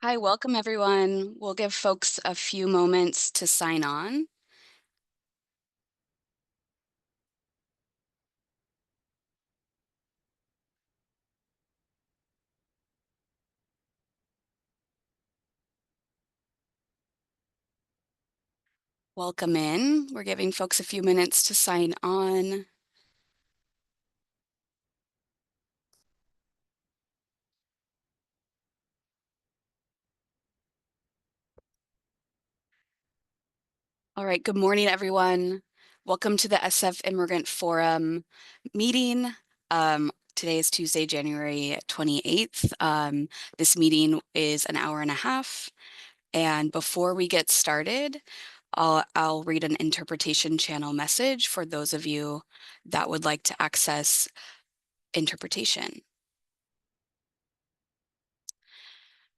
Hi, welcome everyone. We'll give folks a few moments to sign on. Welcome in. We're giving folks a few minutes to sign on. All right, good morning, everyone. Welcome to the SF Immigrant Forum meeting. Today is Tuesday, January 28th. This meeting is an hour and a half. And before we get started, I'll read an interpretation channel message for those of you that would like to access interpretation.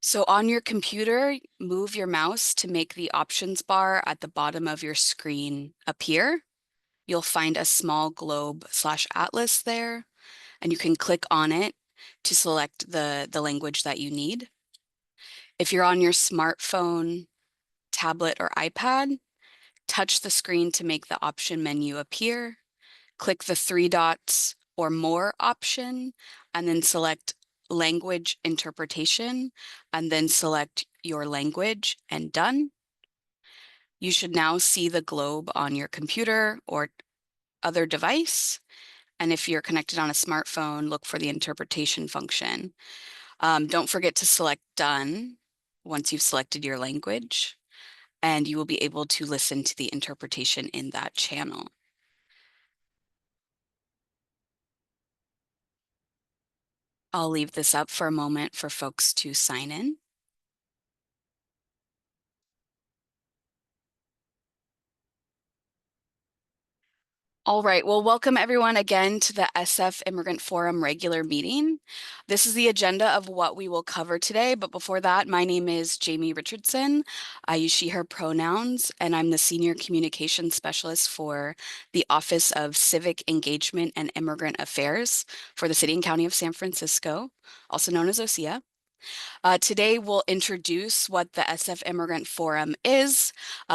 So on your computer, move your mouse to make the options bar at the bottom of your screen appear. You'll find a small globe/atlas there, and you can click on it to select the language that you need. If you're on your smartphone, tablet, or iPad, touch the screen to make the option menu appear. Click the three dots or more option, and then select language interpretation, and then select your language and done. You should now see the globe on your computer or other device. And if you're connected on a smartphone, look for the interpretation function. Don't forget to select done once you've selected your language, and you will be able to listen to the interpretation in that channel. I'll leave this up for a moment for folks to sign in. All right, well, welcome everyone again to the SF Immigrant Forum regular meeting. This is the agenda of what we will cover today, but before that, my name is Jamie Richardson. I use she, her pronouns, and I'm the Senior Communications Specialist for the Office of Civic Engagement and Immigrant Affairs for the City and County of San Francisco, also known as OSEA. Today, we'll introduce what the SF Immigrant Forum is,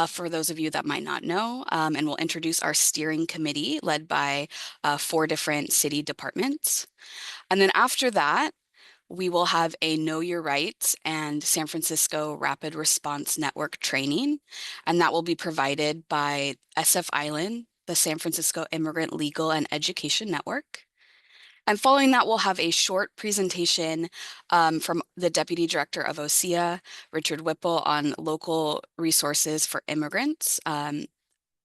for those of you that might not know, and we'll introduce our steering committee led by 4 different city departments. And then after that, we will have a Know Your Rights and San Francisco Rapid Response Network training, and that will be provided by SF Island, the San Francisco Immigrant Legal and Education Network. And following that, we'll have a short presentation from the Deputy Director of OSEA, Richard Whipple, on local resources for immigrants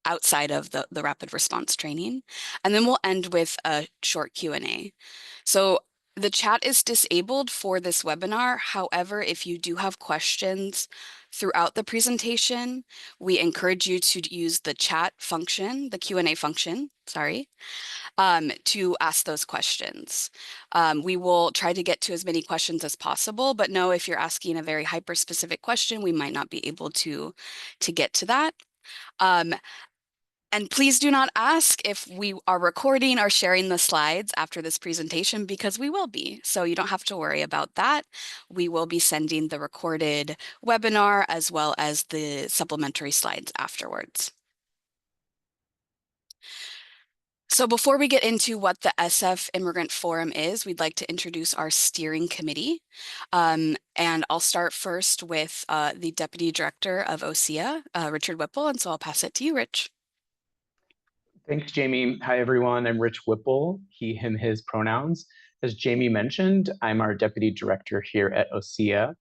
outside of the rapid response training. And then we'll end with a short Q&A. So the chat is disabled for this webinar. However, if you do have questions throughout the presentation, we encourage you to use the chat function, the Q&A function, sorry, to ask those questions. We will try to get to as many questions as possible, but know if you're asking a very hyper-specific question, we might not be able to get to that. And please do not ask if we are recording or sharing the slides after this presentation, because we will be. So you don't have to worry about that. We will be sending the recorded webinar as well as the supplementary slides afterwards. So before we get into what the SF Immigrant Forum is, we'd like to introduce our steering committee. And I'll start first with the Deputy Director of OSEA, Richard Whipple. And so I'll pass it to you, Rich. Thanks, Jamie. Hi, everyone. I'm Rich Whipple, he, him, his pronouns. As Jamie mentioned, I'm our Deputy Director here at OSEA.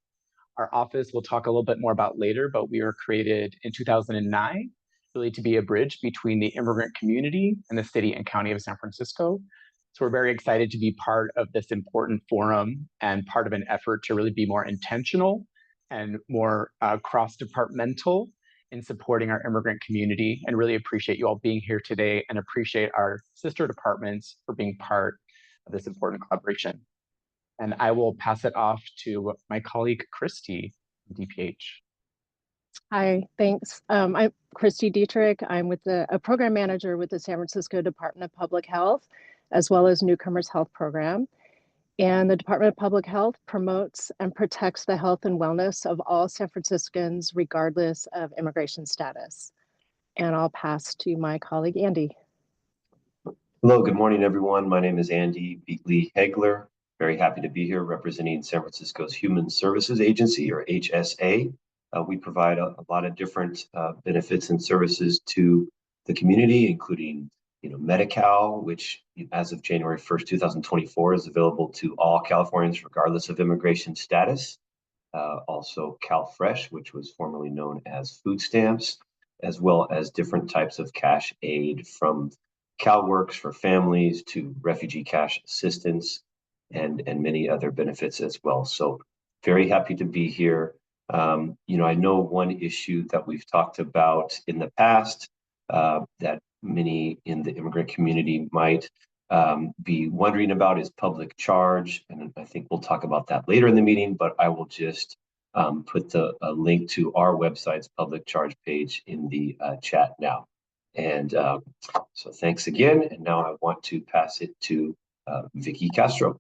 Our office we'll talk a little bit more about later, but we were created in 2009 really to be a bridge between the immigrant community and the city and county of San Francisco. So we're very excited to be part of this important forum and part of an effort to really be more intentional and more cross-departmental in supporting our immigrant community, and really appreciate you all being here today and appreciate our sister departments for being part of this important collaboration. And I will pass it off to my colleague, Christy, DPH. Hi, thanks. I'm Christy Dietrich. I'm with a program manager with the San Francisco Department of Public Health, as well as Newcomers Health Program. And the Department of Public Health promotes and protects the health and wellness of all San Franciscans, regardless of immigration status. And I'll pass to my colleague, Andy. Hello, good morning, everyone. My name is Andy Beatley Hegler. Very happy to be here representing San Francisco's Human Services Agency, or HSA. We provide a lot of different benefits and services to the community, including Medi-Cal, which as of January 1st, 2024, is available to all Californians regardless of immigration status. Also CalFresh, which was formerly known as food stamps, as well as different types of cash aid from CalWorks for families to refugee cash assistance and many other benefits as well. So very happy to be here. I know one issue that we've talked about in the past that many in the immigrant community might be wondering about is public charge. And I think we'll talk about that later in the meeting, but I will just put a link to our website's public charge page in the chat now. And so thanks again. And now I want to pass it to Vicky Castro.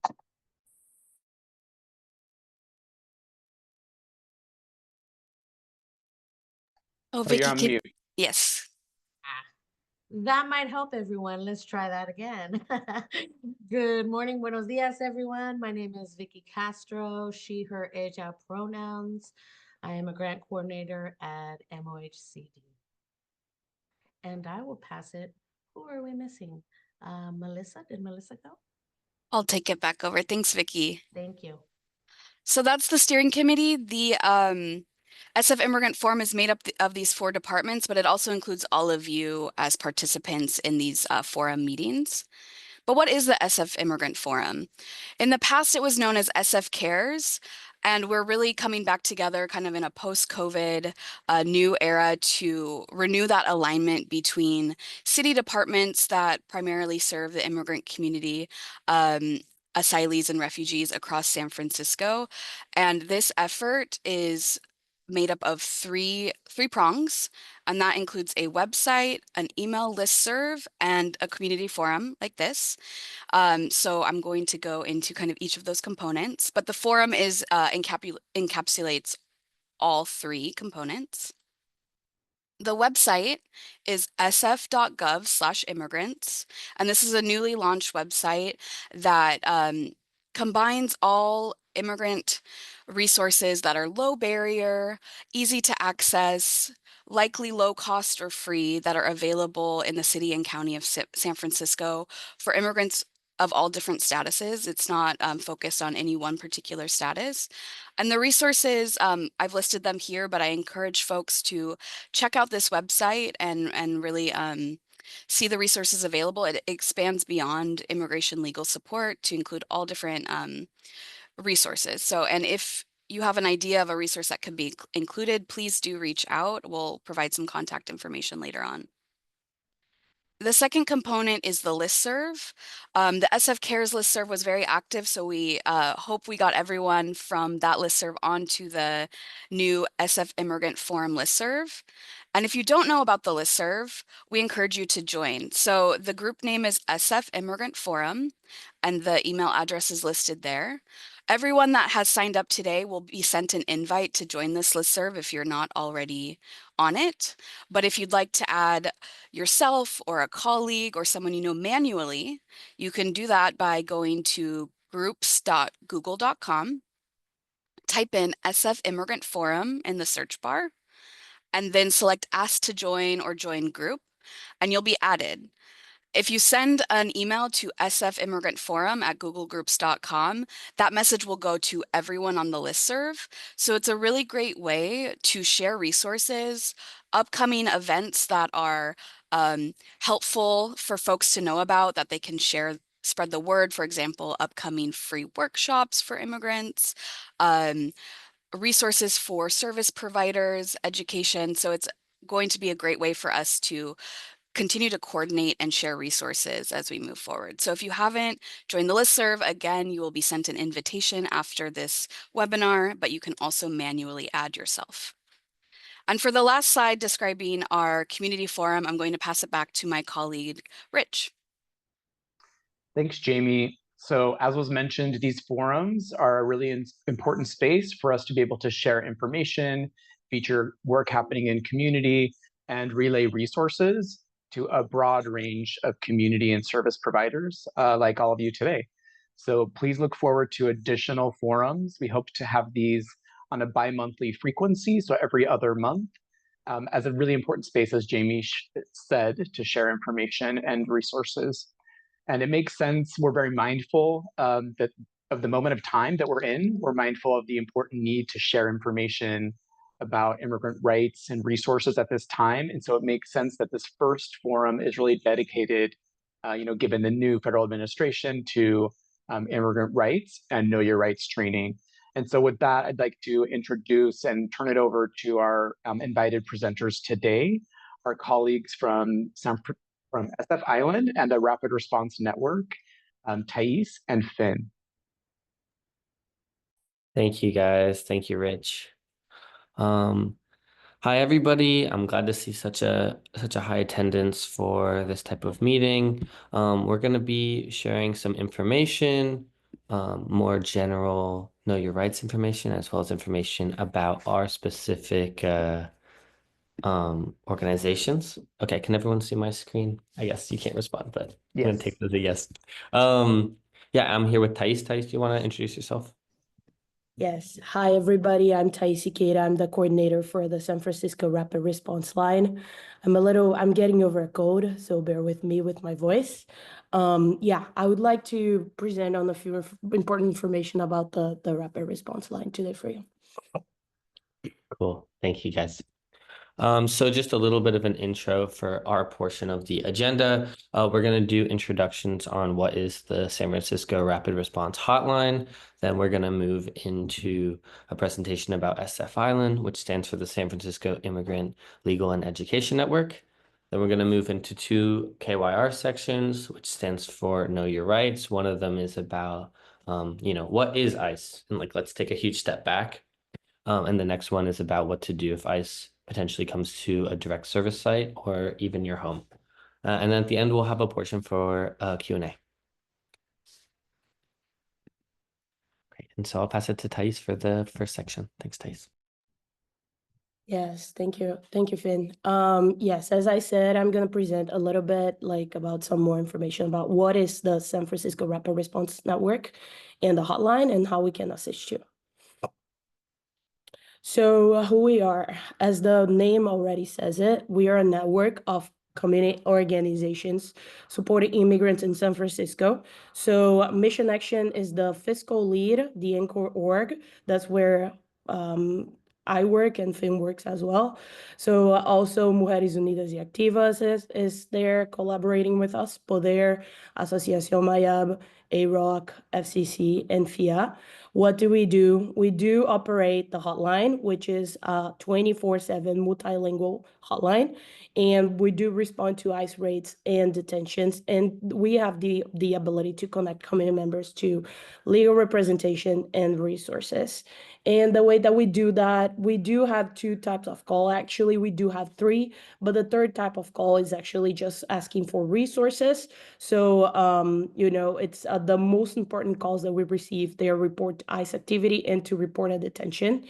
Oh, You're on Vicky, mute. yes. That might help everyone. Let's try that again. Good morning, buenos dias, everyone. My name is Vicky Castro, she, her, ella pronouns. I am a grant coordinator at MOHCD. And I will pass it. Who are we missing? Melissa, did Melissa go? I'll take it back over. Thanks, Vicky. Thank you. So that's the steering committee. The SF Immigrant Forum is made up of these 4 departments, but it also includes all of you as participants in these forum meetings. But what is the SF Immigrant Forum? In the past, it was known as SF Cares, and we're really coming back together kind of in a post-COVID new era to renew that alignment between city departments that primarily serve the immigrant community, asylees and refugees across San Francisco. And this effort is made up of three prongs, and that includes a website, an email listserv, and a community forum like this. So I'm going to go into kind of each of those components, but the forum is encapsulates all 3 components. The website is sf.gov/immigrants, and this is a newly launched website that combines all immigrant resources that are low barrier, easy to access, likely low cost or free, that are available in the city and county of San Francisco for immigrants of all different statuses. It's not focused on any one particular status. And the resources, I've listed them here, but I encourage folks to check out this website and really see the resources available. It expands beyond immigration legal support to include all different resources. So, and if you have an idea of a resource that could be included, please do reach out. We'll provide some contact information later on. The second component is the listserv. The SF Cares listserv was very active, so we hope we got everyone from that listserv onto the new SF Immigrant Forum listserv. And if you don't know about the listserv, we encourage you to join. So the group name is SF Immigrant Forum, and the email address is listed there. Everyone that has signed up today will be sent an invite to join this listserv if you're not already on it. But if you'd like to add yourself or a colleague or someone you know manually, you can do that by going to groups.google.com, type in SF Immigrant Forum in the search bar, and then select Ask to Join or Join Group, and you'll be added. If you send an email to sfimmigrantforum@googlegroups.com, that message will go to everyone on the listserv. So it's a really great way to share resources, upcoming events that are helpful for folks to know about, that they can share, spread the word. For example, upcoming free workshops for immigrants, resources for service providers, education. So it's going to be a great way for us to continue to coordinate and share resources as we move forward. So if you haven't joined the listserv, again, you will be sent an invitation after this webinar, but you can also manually add yourself. And for the last slide describing our community forum, I'm going to pass it back to my colleague, Rich. Thanks, Jamie. So as was mentioned, these forums are a really important space for us to be able to share information, feature work happening in community, and relay resources to a broad range of community and service providers like all of you today. So please look forward to additional forums. We hope to have these on a bi-monthly frequency, so every other month, as a really important space, as Jamie said, to share information and resources. And it makes sense. We're very mindful that of the moment of time that we're in. We're mindful of the important need to share information about immigrant rights and resources at this time. And so it makes sense that this first forum is really dedicated, given the new federal administration, to immigrant rights and know your rights training. And so with that, I'd like to introduce and turn it over to our invited presenters today, our colleagues from SF Island and the Rapid Response Network, Thais and Finn. Thank you, guys. Thank you, Rich. Hi, everybody. I'm glad to see such a high attendance for this type of meeting. We're going to be sharing some information, more general know your rights information, as well as information about our specific organizations. Okay, can everyone see my screen? I guess you can't respond, but I'm going to take it as a yes. Yeah, I'm here with Thais. Thais, do you want to introduce yourself? Yes. Hi, everybody. I'm Thais Ikeda. I'm the coordinator for the San Francisco Rapid Response Line. I'm getting over a cold, so bear with me with my voice. Yeah, I would like to present on a few important information about the Rapid Response Line today for you. Cool. Thank you, guys. So just a little bit of an intro for our portion of the agenda. We're going to do introductions on what is the San Francisco Rapid Response Hotline. Then we're going to move into a presentation about SF Island, which stands for the San Francisco Immigrant Legal and Education Network. Then we're going to move into two KYR sections, which stands for Know Your Rights. One of them is about, what is ICE? And let's take a huge step back. And the next one is about what to do if ICE potentially comes to a direct service site or even your home. And then at the end, we'll have a portion for Q&A. Great. And so I'll pass it to Thais for the first section. Thanks, Thais. Yes, thank you. Thank you, Finn. Yes, as I said, I'm going to present a little bit about some more information about what is the San Francisco Rapid Response Network and the hotline and how we can assist you. So who we are, as the name already says it, we are a network of community organizations supporting immigrants in San Francisco. So Mission Action is the fiscal lead, the anchor org. That's where I work and Finn works as well. So also Mujeres Unidas y Activas is there collaborating with us, Poder, Asociación Mayab, AROC, FCC, and FIA. What do? We do operate the hotline, which is a 24/7 multilingual hotline, and we do respond to ICE raids and detentions, and we have the ability to connect community members to legal representation and resources. And the way that we do that, we do have two types of call. Actually, we do have three, but the third type of call is actually just asking for resources. So, it's the most important calls that we receive. They report ICE activity and to report a detention.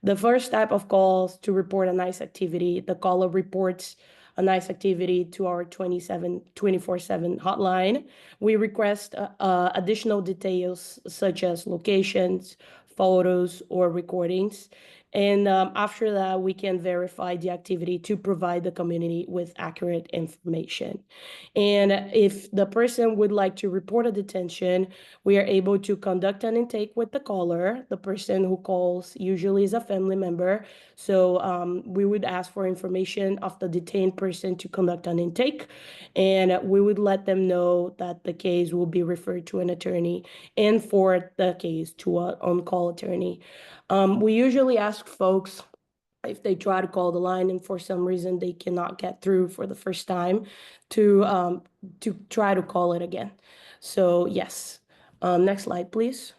The first type of calls to report an ICE activity, the caller reports an ICE activity to our 24/7 hotline. We request additional details such as locations, photos, or recordings. And after that, we can verify the activity to provide the community with accurate information. And if the person would like to report a detention, we are able to conduct an intake with the caller. The person who calls usually is a family member. So we would ask for information of the detained person to conduct an intake. And we would let them know that the case will be referred to an attorney and for the case to an on-call attorney. We usually ask folks if they try to call the line and for some reason they cannot get through for the first time to try to call it again. So yes, next slide, please.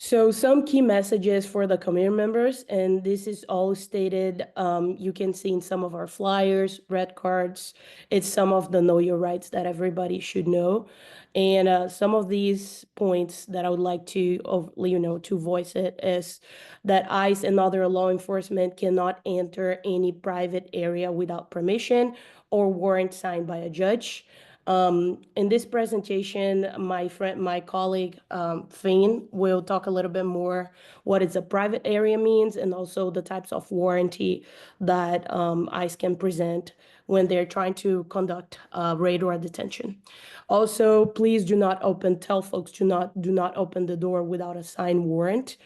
So some key messages for the community members, and this is all stated, you can see in some of our flyers, red cards. It's some of the know your rights that everybody should know. And some of these points that I would like to, to voice it is that ICE and other law enforcement cannot enter any private area without permission or warrant signed by a judge. In this presentation, my colleague, Fane, will talk a little bit more what is a private area means and also the types of warranty that ICE can present when they're trying to conduct raid or detention. Also, please tell folks do not open the door without a signed warrant.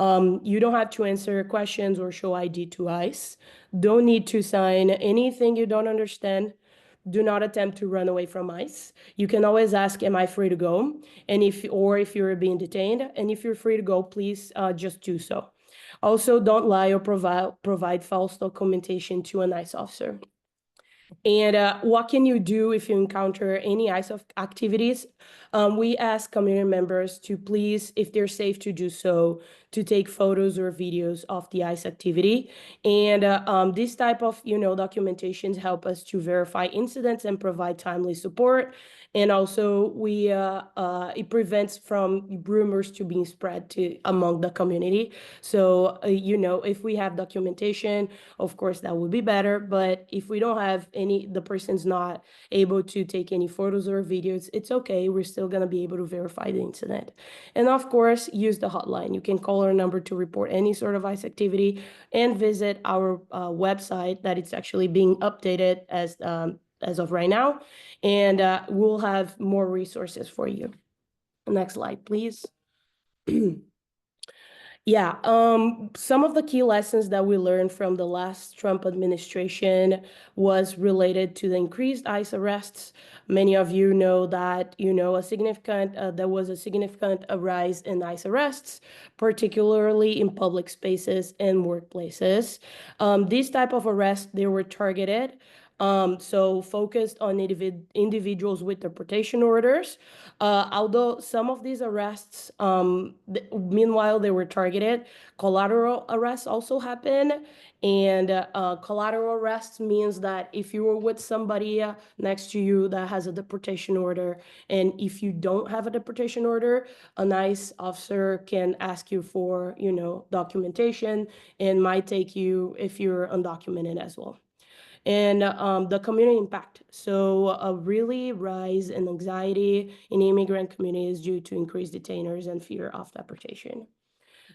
You don't have to answer questions or show ID to ICE. Don't need to sign anything you don't understand. Do not attempt to run away from ICE. You can always ask, am I free to go? And if you're being detained, and if you're free to go, please just do so. Also, don't lie or provide false documentation to an ICE officer. And what can you do if you encounter any ICE activities? We ask community members to please, if they're safe to do so, to take photos or videos of the ICE activity. And this type of, documentations help us to verify incidents and provide timely support. And also, it prevents from rumors to being spread among the community. So, if we have documentation, of course, that would be better. But if we don't have the person's not able to take any photos or videos, it's okay. We're still going to be able to verify the incident. And of course, use the hotline. You can call our number to report any sort of ICE activity and visit our website that it's actually being updated as of right now. And we'll have more resources for you. Next slide, please. Yeah, some of the key lessons that we learned from the last Trump administration was related to the increased ICE arrests. Many of you know that, there was a significant rise in ICE arrests, particularly in public spaces and workplaces. These type of arrests, they were targeted. So focused on individuals with deportation orders. Although some of these arrests, meanwhile, they were targeted, collateral arrests also happen. And collateral arrests means that if you were with somebody next to you that has a deportation order, and if you don't have a deportation order, an ICE officer can ask you for, documentation and might take you if you're undocumented as well. And the community impact. So a really rise in anxiety in immigrant communities due to increased detainers and fear of deportation.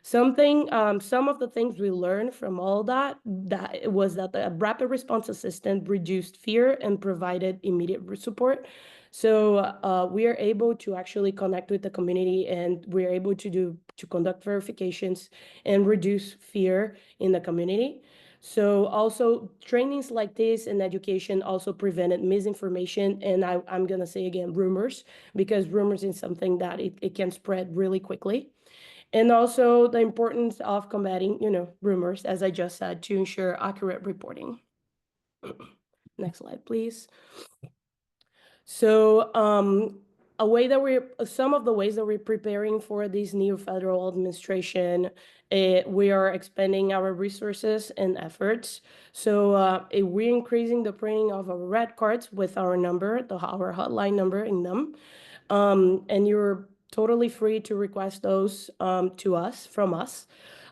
Some of the things we learned from all that was that the rapid response assistant reduced fear and provided immediate support. So we are able to actually connect with the community, and we're able to conduct verifications and reduce fear in the community. So also trainings like this and education also prevented misinformation. And I'm going to say again, rumors, because rumors is something that it can spread really quickly. And also the importance of combating, rumors, as I just said, to ensure accurate reporting. Next slide, please. So some of the ways that we're preparing for this new federal administration, we are expanding our resources and efforts. So we're increasing the printing of our red cards with our number, our hotline number in them. And you're totally free to request those from us.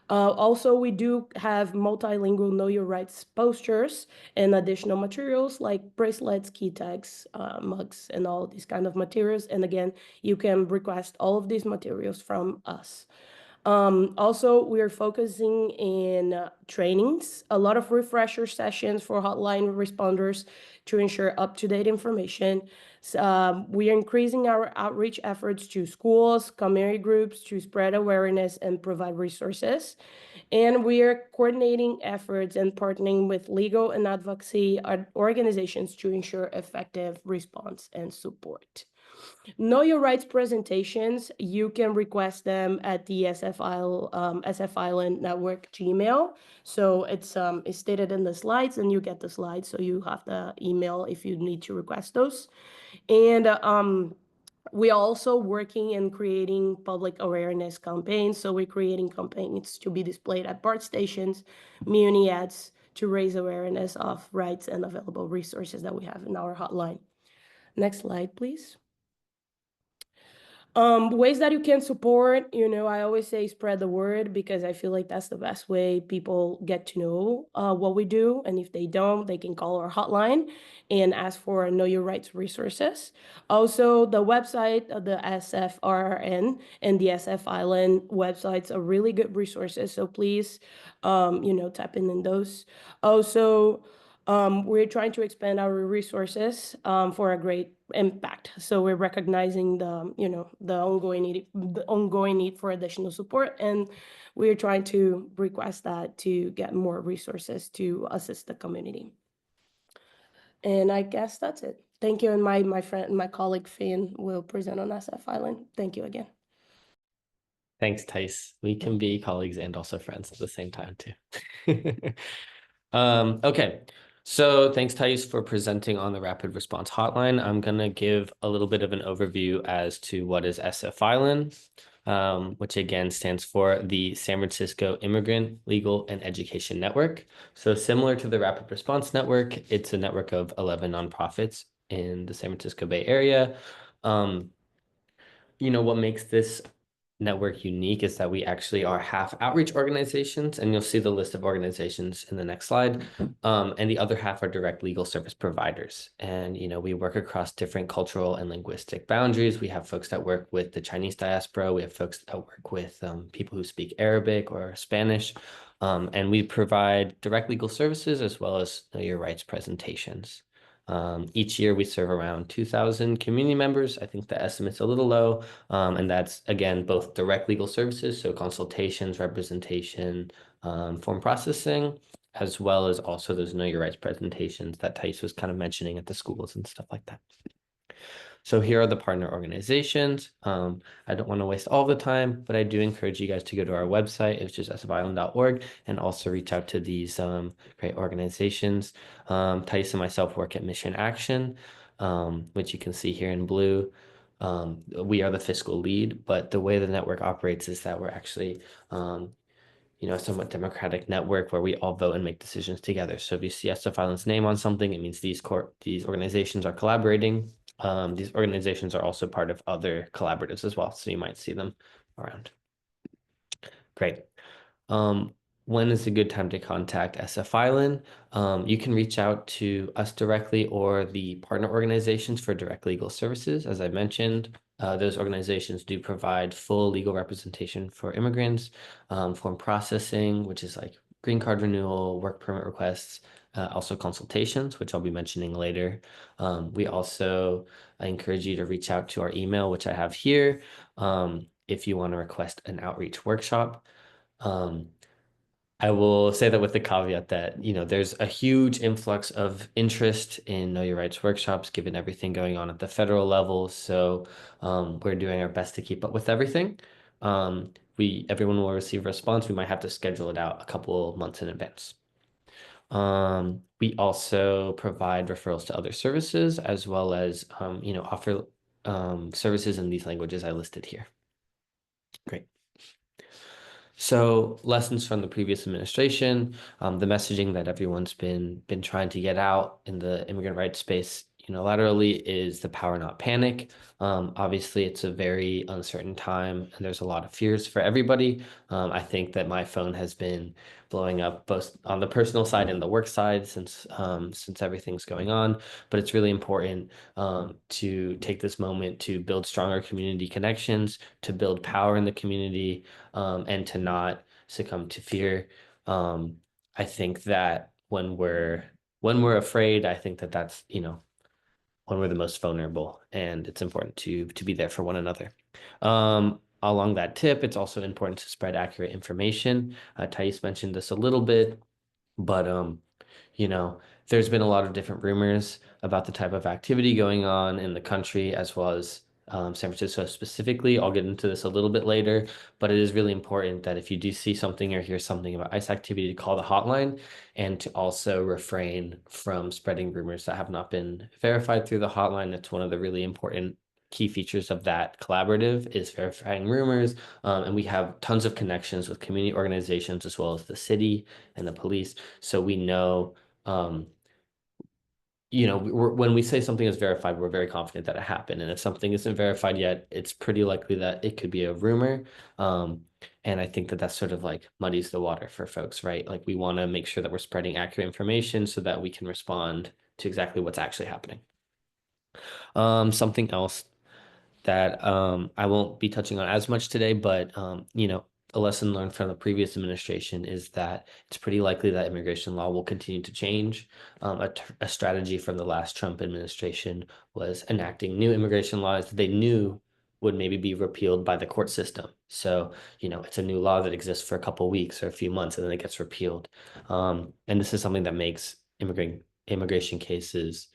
Also, we do have multilingual Know Your Rights posters and additional materials like bracelets, key tags, mugs, and all these kind of materials. And again, you can request all of these materials from us. Also, we are focusing in trainings, a lot of refresher sessions for hotline responders to ensure up-to-date information. We are increasing our outreach efforts to schools, community groups to spread awareness and provide resources. And we are coordinating efforts and partnering with legal and advocacy organizations to ensure effective response and support. Know Your Rights presentations, you can request them at the SF Island Network Gmail. So it's stated in the slides, and you get the slides, so you have the email if you need to request those. And We're also working in creating public awareness campaigns. So we're creating campaigns to be displayed at BART stations, muni ads, to raise awareness of rights and available resources that we have in our hotline. Next slide, please. Ways that you can support, I always say spread the word, because I feel like that's the best way people get to know what we do. And if they don't, they can call our hotline and ask for Know Your Rights resources. Also, the website, the SFRN and the SF Island websites are really good resources. So please, tap in those. Also, we're trying to expand our resources for a great impact. So we're recognizing the ongoing need for additional support, and we're trying to request that to get more resources to assist the community. And I guess that's it. Thank you. And my colleague Finn will present on SF Island. Thank you again. Thanks, Thais. We can be colleagues and also friends at the same time too. Okay, so thanks, Thais, for presenting on the Rapid Response Hotline. I'm going to give a little bit of an overview as to what is SF Island, which again stands for the San Francisco Immigrant Legal and Education Network. So similar to the Rapid Response Network, it's a network of 11 nonprofits in the San Francisco Bay Area. What makes this network unique is that we actually are half outreach organizations, and you'll see the list of organizations in the next slide. And the other half are direct legal service providers. And, we work across different cultural and linguistic boundaries. We have folks that work with the Chinese diaspora. We have folks that work with people who speak Arabic or Spanish. And we provide direct legal services as well as Know Your Rights presentations. Each year we serve around 2,000 community members. I think the estimate's a little low. And that's, again, both direct legal services, so consultations, representation, form processing, as well as also those Know Your Rights presentations that Thais was kind of mentioning at the schools and stuff like that. So here are the partner organizations. I don't want to waste all the time, but I do encourage you guys to go to our website, which is sfisland.org, and also reach out to these great organizations. Thais and myself work at Mission Action, which you can see here in blue. We are the fiscal lead, but the way the network operates is that we're actually a somewhat democratic network where we all vote and make decisions together. So if you see SF Island's name on something, it means these organizations are collaborating. These organizations are also part of other collaboratives as well, so you might see them around. Great. When is a good time to contact SF Island? You can reach out to us directly or the partner organizations for direct legal services. As I mentioned, those organizations do provide full legal representation for immigrants, form processing, which is like green card renewal, work permit requests, also consultations, which I'll be mentioning later. We also encourage you to reach out to our email, which I have here, if you want to request an outreach workshop. I will say that with the caveat that, there's a huge influx of interest in Know Your Rights workshops, given everything going on at the federal level. So we're doing our best to keep up with everything. Everyone will receive a response. We might have to schedule it out a couple months in advance. We also provide referrals to other services, as well as, offer services in these languages I listed here. Great. So lessons from the previous administration, the messaging that everyone's been trying to get out in the immigrant rights space unilaterally is the power, not panic. Obviously, it's a very uncertain time, and there's a lot of fears for everybody. I think that my phone has been blowing up both on the personal side and the work side since everything's going on. But it's really important to take this moment to build stronger community connections, to build power in the community, and to not succumb to fear. I think that when we're afraid, I think that that's when we're the most vulnerable, and it's important to be there for one another. Along that tip, it's also important to spread accurate information. Thais mentioned this a little bit, but there's been a lot of different rumors about the type of activity going on in the country, as well as San Francisco specifically. I'll get into this a little bit later, but it is really important that if you do see something or hear something about ICE activity, to call the hotline, and to also refrain from spreading rumors that have not been verified through the hotline. It's one of the really important key features of that collaborative is verifying rumors. And we have tons of connections with community organizations as well as the city and the police. So we know, when we say something is verified, we're very confident that it happened. And if something isn't verified yet, it's pretty likely that it could be a rumor. And I think that that's sort of like muddies the water for folks, right? Like we want to make sure that we're spreading accurate information so that we can respond to exactly what's actually happening. Something else that I won't be touching on as much today, but a lesson learned from the previous administration is that it's pretty likely that immigration law will continue to change. A strategy from the last Trump administration was enacting new immigration laws that they knew would maybe be repealed by the court system. So, it's a new law that exists for a couple of weeks or a few months and then it gets repealed. And this is something that makes immigration cases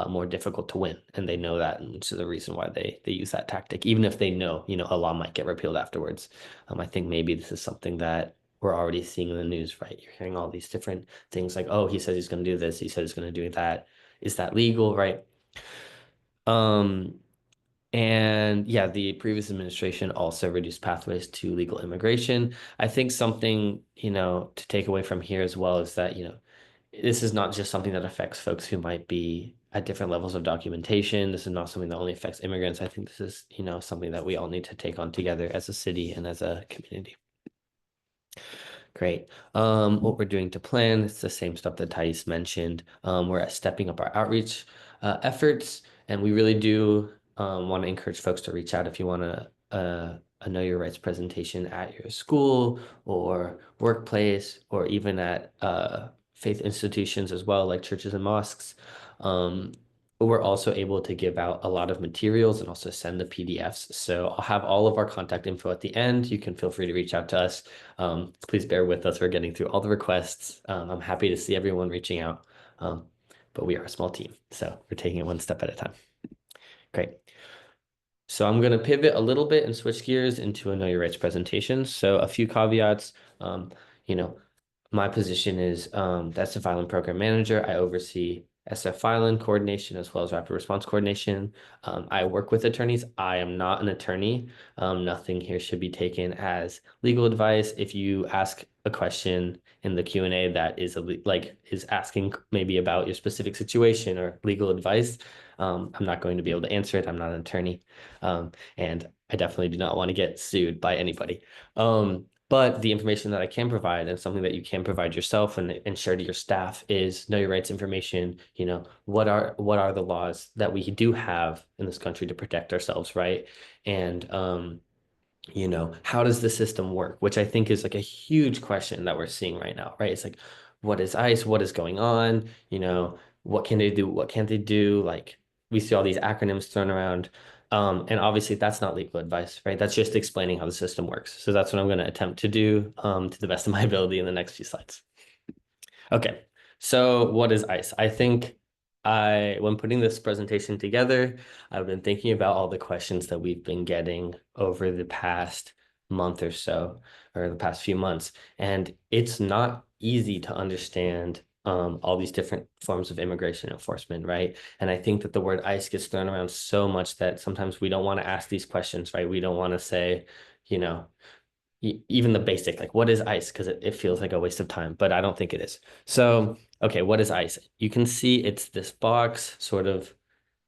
more difficult to win, and they know that, and so the reason why they use that tactic, even if they know a law might get repealed afterwards. I think maybe this is something that we're already seeing in the news, right? You're hearing all these different things like, oh, he says he's going to do this, he says he's going to do that. Is that legal, right? And yeah, the previous administration also reduced pathways to legal immigration. I think something, to take away from here as well is that, this is not just something that affects folks who might be at different levels of documentation. This is not something that only affects immigrants. I think this is, something that we all need to take on together as a city and as a community. Great. What we're doing to plan, it's the same stuff that Thais mentioned. We're stepping up our outreach efforts, and we really do want to encourage folks to reach out if you want a Know Your Rights presentation at your school or workplace, or even at faith institutions as well, like churches and mosques. We're also able to give out a lot of materials and also send the PDFs. So I'll have all of our contact info at the end. You can feel free to reach out to us. Please bear with us. We're getting through all the requests. I'm happy to see everyone reaching out, but we are a small team, so we're taking it one step at a time. Great. So I'm going to pivot a little bit and switch gears into a Know Your Rights presentation. So a few caveats. My position is that's the Filing Program Manager. I oversee SF filing coordination as well as rapid response coordination. I work with attorneys. I am not an attorney. Nothing here should be taken as legal advice. If you ask a question in the Q&A that is asking maybe about your specific situation or legal advice, I'm not going to be able to answer it. I'm not an attorney. And I definitely do not want to get sued by anybody. But the information that I can provide, and something that you can provide yourself and share to your staff, is Know Your Rights information. What are the laws that we do have in this country to protect ourselves, right? And how does the system work? Which I think is like a huge question that we're seeing right now, right? It's like, what is ICE? What is going on? What can they do? What can't they do? Like, we see all these acronyms thrown around. And obviously that's not legal advice, right? That's just explaining how the system works. So that's what I'm going to attempt to do to the best of my ability in the next few slides. Okay, so what is ICE? I think when putting this presentation together, I've been thinking about all the questions that we've been getting over the past month or so, or the past few months. And it's not easy to understand all these different forms of immigration enforcement, right? And I think that the word ICE gets thrown around so much that sometimes we don't want to ask these questions, right? We don't want to say, even the basic, like, what is ICE? Because it feels like a waste of time, but I don't think it is. So, okay, what is ICE? You can see it's this box, sort of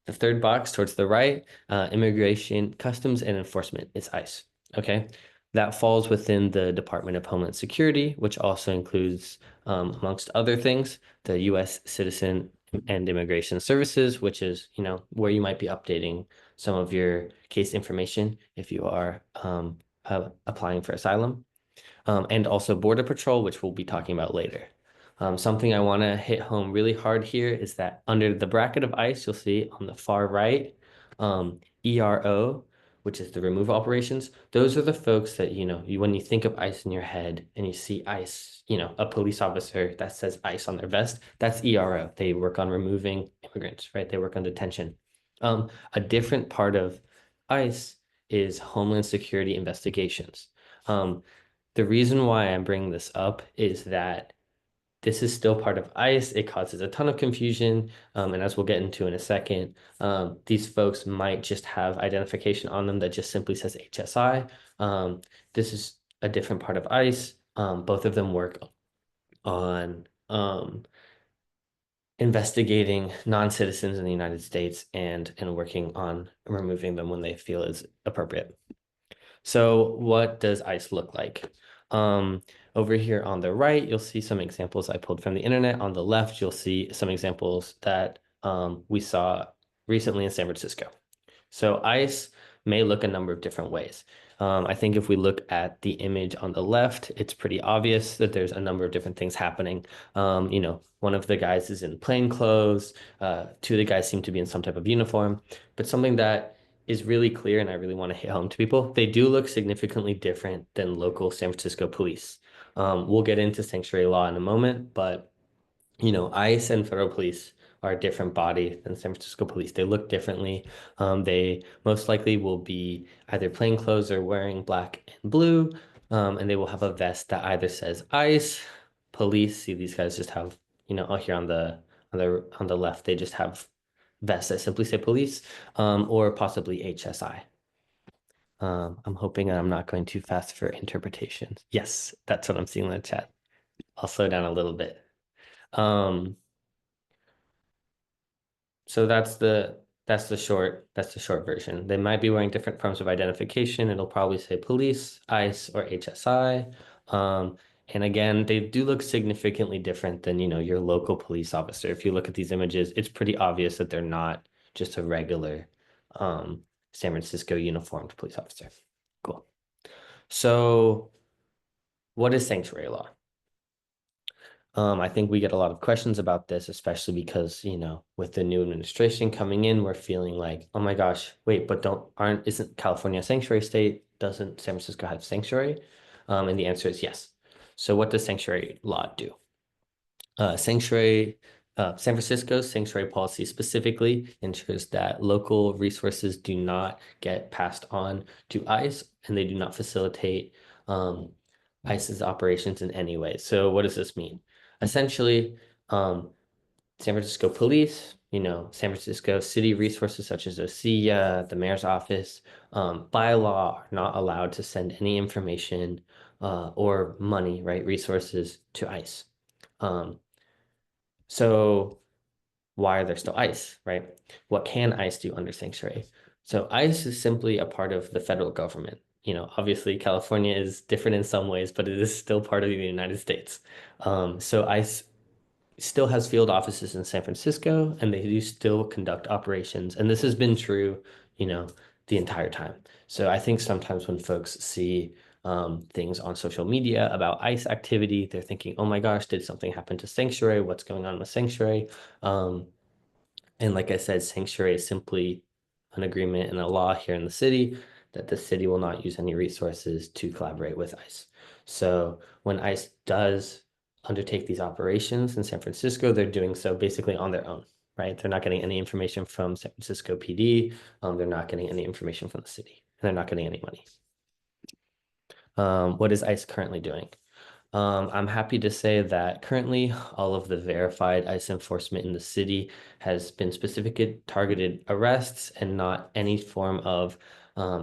the third box towards the right, Immigration, Customs, and Enforcement is ICE, okay? That falls within the Department of Homeland Security, which also includes, amongst other things, the U.S. Citizen and Immigration Services, which is, where you might be updating some of your case information if you are applying for asylum, and also Border Patrol, which we'll be talking about later. Something I want to hit home really hard here is that under the bracket of ICE, you'll see on the far right, ERO, which is the removal operations. Those are the folks that, when you think of ICE in your head and you see ICE, a police officer that says ICE on their vest, that's ERO. They work on removing immigrants, right? They work on detention. A different part of ICE is Homeland Security investigations. The reason why I'm bringing this up is that this is still part of ICE. It causes a ton of confusion. And as we'll get into in a second, these folks might just have identification on them that just simply says HSI. This is a different part of ICE. Both of them work on investigating non-citizens in the United States and working on removing them when they feel is appropriate. So what does ICE look like? Over here on the right, you'll see some examples I pulled from the internet. On the left, you'll see some examples that we saw recently in San Francisco. So ICE may look a number of different ways. I think if we look at the image on the left, it's pretty obvious that there's a number of different things happening. One of the guys is in plain clothes. Two of the guys seem to be in some type of uniform. But something that is really clear, and I really want to hit home to people, they do look significantly different than local San Francisco police. We'll get into sanctuary law in a moment, but ICE and federal police are a different body than San Francisco police. They look differently. They most likely will be either plain clothes or wearing black and blue, and they will have a vest that either says ICE, police. See, these guys just have, here on the left, they just have vests that simply say police, or possibly HSI. I'm hoping I'm not going too fast for interpretations. Yes, that's what I'm seeing in the chat. I'll slow down a little bit. So that's the short version. They might be wearing different forms of identification. It'll probably say police, ICE, or HSI. And again, they do look significantly different than, your local police officer. If you look at these images, it's pretty obvious that they're not just a regular San Francisco uniformed police officer. Cool. So what is sanctuary law? I think we get a lot of questions about this, especially because, with the new administration coming in, we're feeling like, oh my gosh, wait, but isn't California a sanctuary state? Doesn't San Francisco have sanctuary? And the answer is yes. So what does sanctuary law do? San Francisco's sanctuary policy specifically ensures that local resources do not get passed on to ICE, and they do not facilitate ICE's operations in any way. So what does this mean? Essentially, San Francisco police, San Francisco city resources such as OSEA, the mayor's office, by law are not allowed to send any information or money, right, resources to ICE. So why are there still ICE, right? What can ICE do under sanctuary? So ICE is simply a part of the federal government. Obviously California is different in some ways, but it is still part of the United States. So ICE still has field offices in San Francisco, and they do still conduct operations. And this has been true, the entire time. So I think sometimes when folks see things on social media about ICE activity, they're thinking, oh my gosh, did something happen to sanctuary? What's going on with sanctuary? And like I said, sanctuary is simply an agreement and a law here in the city that the city will not use any resources to collaborate with ICE. So when ICE does undertake these operations in San Francisco, they're doing so basically on their own, right? They're not getting any information from San Francisco PD. They're not getting any information from the city, and they're not getting any money. What is ICE currently doing? I'm happy to say that currently all of the verified ICE enforcement in the city has been specific targeted arrests and not any form of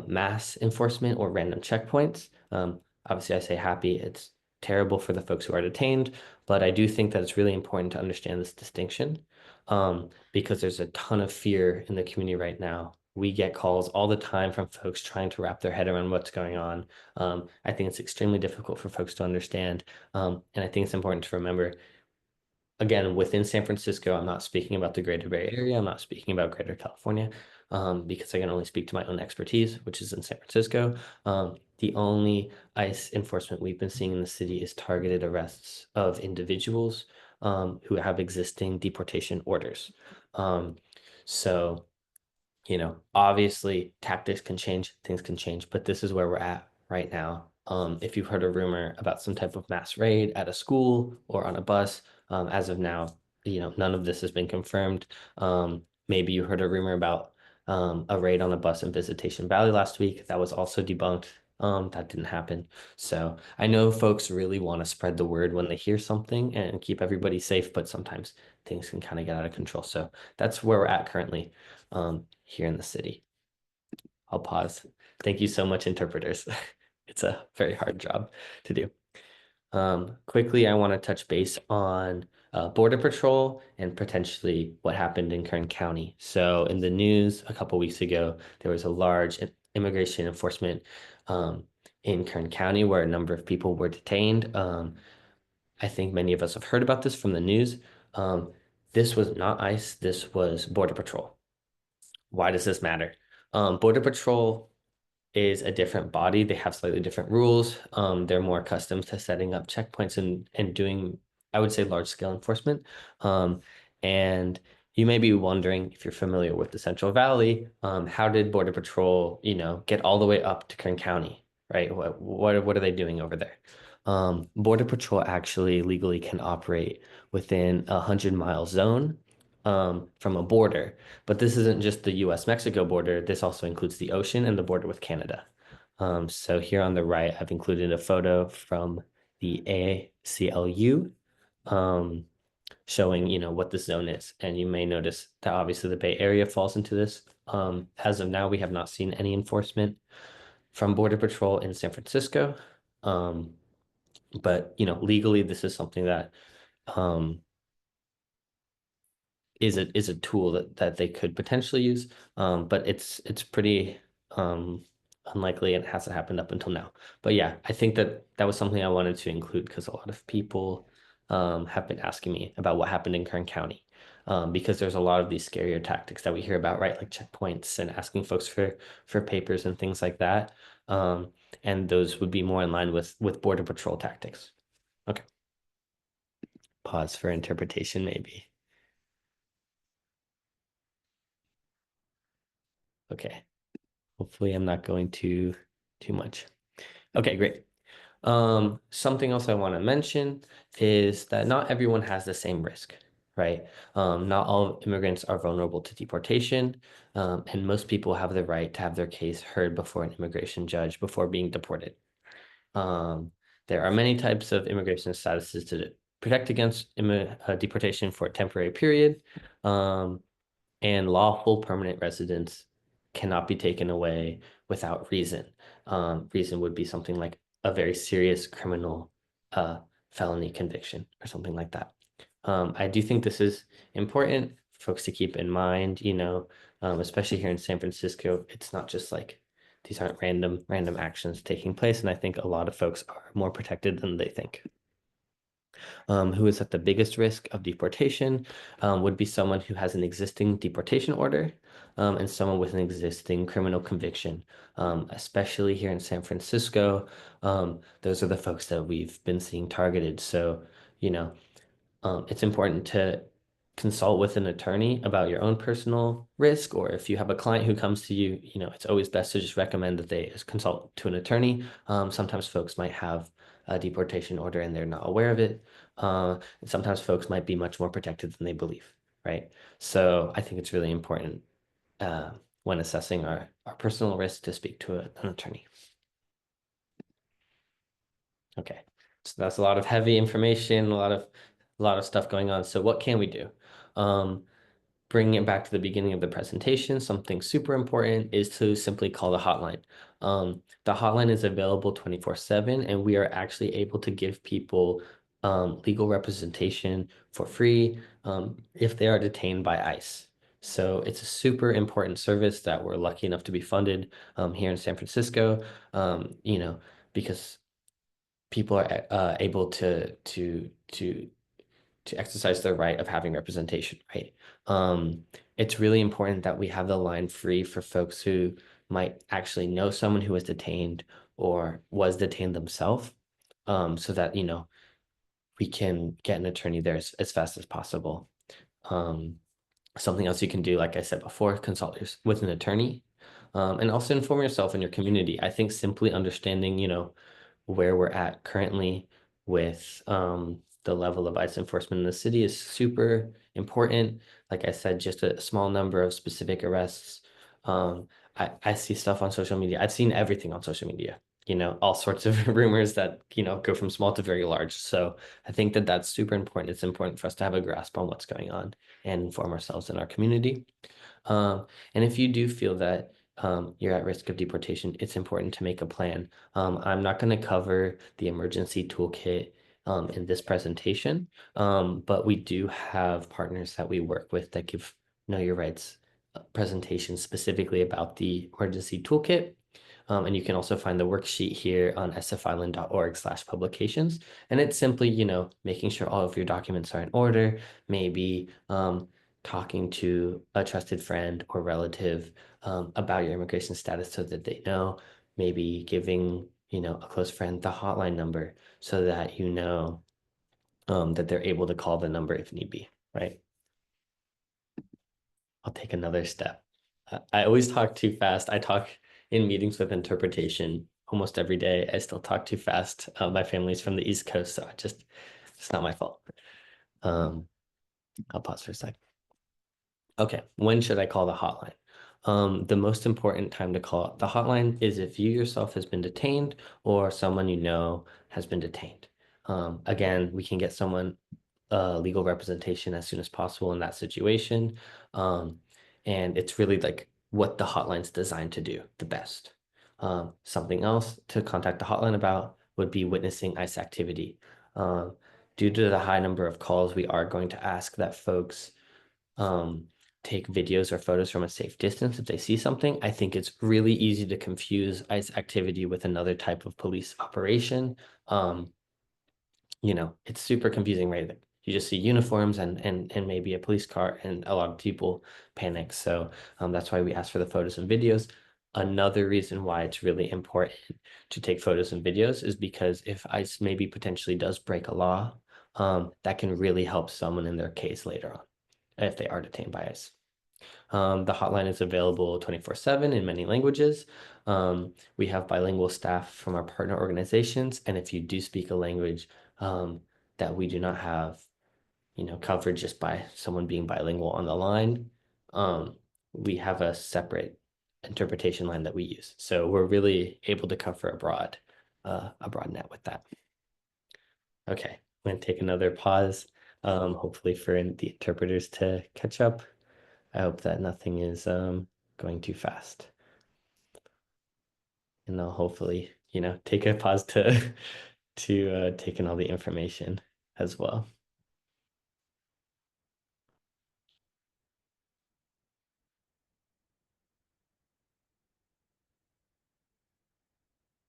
mass enforcement or random checkpoints. Obviously, I say happy. It's terrible for the folks who are detained, but I do think that it's really important to understand this distinction because there's a ton of fear in the community right now. We get calls all the time from folks trying to wrap their head around what's going on. I think it's extremely difficult for folks to understand. And I think it's important to remember, again, within San Francisco, I'm not speaking about the greater Bay Area. I'm not speaking about greater California because I can only speak to my own expertise, which is in San Francisco. The only ICE enforcement we've been seeing in the city is targeted arrests of individuals who have existing deportation orders. So obviously tactics can change, things can change, but this is where we're at right now. If you've heard a rumor about some type of mass raid at a school or on a bus, as of now, none of this has been confirmed. Maybe you heard a rumor about a raid on a bus in Visitation Valley last week. That was also debunked. That didn't happen. So I know folks really want to spread the word when they hear something and keep everybody safe, but sometimes things can kind of get out of control. So that's where we're at currently here in the city. I'll pause. Thank you so much, interpreters. It's a very hard job to do. Quickly, I want to touch base on Border Patrol and potentially what happened in Kern County. So in the news a couple weeks ago, there was a large immigration enforcement in Kern County where a number of people were detained. I think many of us have heard about this from the news. This was not ICE, this was Border Patrol. Why does this matter? Border Patrol is a different body. They have slightly different rules. They're more accustomed to setting up checkpoints and doing, I would say, large scale enforcement. And you may be wondering if you're familiar with the Central Valley, how did Border Patrol, get all the way up to Kern County, right? What are they doing over there? Border Patrol actually legally can operate within a 100-mile zone from a border. But this isn't just the US-Mexico border. This also includes the ocean and the border with Canada. So here on the right, I've included a photo from the ACLU showing, what the zone is. And you may notice that obviously the Bay Area falls into this. As of now, we have not seen any enforcement from Border Patrol in San Francisco. But, legally, this is something that is a tool that they could potentially use, but it's pretty unlikely and hasn't happened up until now. But yeah, I think that was something I wanted to include because a lot of people have been asking me about what happened in Kern County, because there's a lot of these scarier tactics that we hear about, right? Like checkpoints and asking folks for papers and things like that. And those would be more in line with Border Patrol tactics. Okay. Pause for interpretation, maybe. Okay. Hopefully I'm not going too much. Okay, great. Something else I want to mention is that not everyone has the same risk, right? Not all immigrants are vulnerable to deportation, and most people have the right to have their case heard before an immigration judge before being deported. There are many types of immigration statuses to protect against deportation for a temporary period. And lawful permanent residence cannot be taken away without reason. Reason would be something like a very serious criminal felony conviction or something like that. I do think this is important for folks to keep in mind, especially here in San Francisco. It's not just like these aren't random actions taking place. And I think a lot of folks are more protected than they think. Who is at the biggest risk of deportation would be someone who has an existing deportation order and someone with an existing criminal conviction, especially here in San Francisco. Those are the folks that we've been seeing targeted. So, it's important to consult with an attorney about your own personal risk, or if you have a client who comes to you, it's always best to just recommend that they consult to an attorney. Sometimes folks might have a deportation order and they're not aware of it. And sometimes folks might be much more protected than they believe, right? So I think it's really important when assessing our personal risk to speak to an attorney. Okay, so that's a lot of heavy information, a lot of stuff going on. So what can we do? Bringing it back to the beginning of the presentation, something super important is to simply call the hotline. The hotline is available 24/7, and we are actually able to give people legal representation for free if they are detained by ICE. So it's a super important service that we're lucky enough to be funded here in San Francisco, because people are able to exercise their right of having representation, right? It's really important that we have the line free for folks who might actually know someone who was detained or was detained themselves, so that, we can get an attorney there as fast as possible. Something else you can do, like I said before, consult with an attorney, and also inform yourself in your community. I think simply understanding, where we're at currently with the level of ICE enforcement in the city is super important. Like I said, just a small number of specific arrests. I see stuff on social media. I've seen everything on social media, all sorts of rumors that, go from small to very large. So I think that that's super important. It's important for us to have a grasp on what's going on and inform ourselves in our community. And if you do feel that you're at risk of deportation, it's important to make a plan. I'm not going to cover the emergency toolkit in this presentation, but we do have partners that we work with that give Know Your Rights presentations specifically about the emergency toolkit. And you can also find the worksheet here on sfisland.org/publications. And it's simply, making sure all of your documents are in order, maybe talking to a trusted friend or relative about your immigration status so that they know, maybe giving, a close friend the hotline number so that that they're able to call the number if need be, right? I'll take another step. I always talk too fast. I talk in meetings with interpretation almost every day. I still talk too fast. My family's from the East Coast, so it's not my fault. I'll pause for a sec. Okay, when should I call the hotline? The most important time to call the hotline is if you yourself has been detained or someone you know has been detained. Again, we can get someone legal representation as soon as possible in that situation. And it's really like what the hotline's designed to do the best. Something else to contact the hotline about would be witnessing ICE activity. Due to the high number of calls, we are going to ask that folks take videos or photos from a safe distance if they see something. I think it's really easy to confuse ICE activity with another type of police operation. It's super confusing, right? You just see uniforms and maybe a police car, and a lot of people panic. So that's why we ask for the photos and videos. Another reason why it's really important to take photos and videos is because if ICE maybe potentially does break a law, that can really help someone in their case later on if they are detained by ICE. The hotline is available 24/7 in many languages. We have bilingual staff from our partner organizations, and if you do speak a language that we do not have, covered just by someone being bilingual on the line, we have a separate interpretation line that we use. So we're really able to cover a broad net with that. Okay, I'm going to take another pause, hopefully for the interpreters to catch up. I hope that nothing is going too fast. And I'll hopefully, take a pause to take in all the information as well.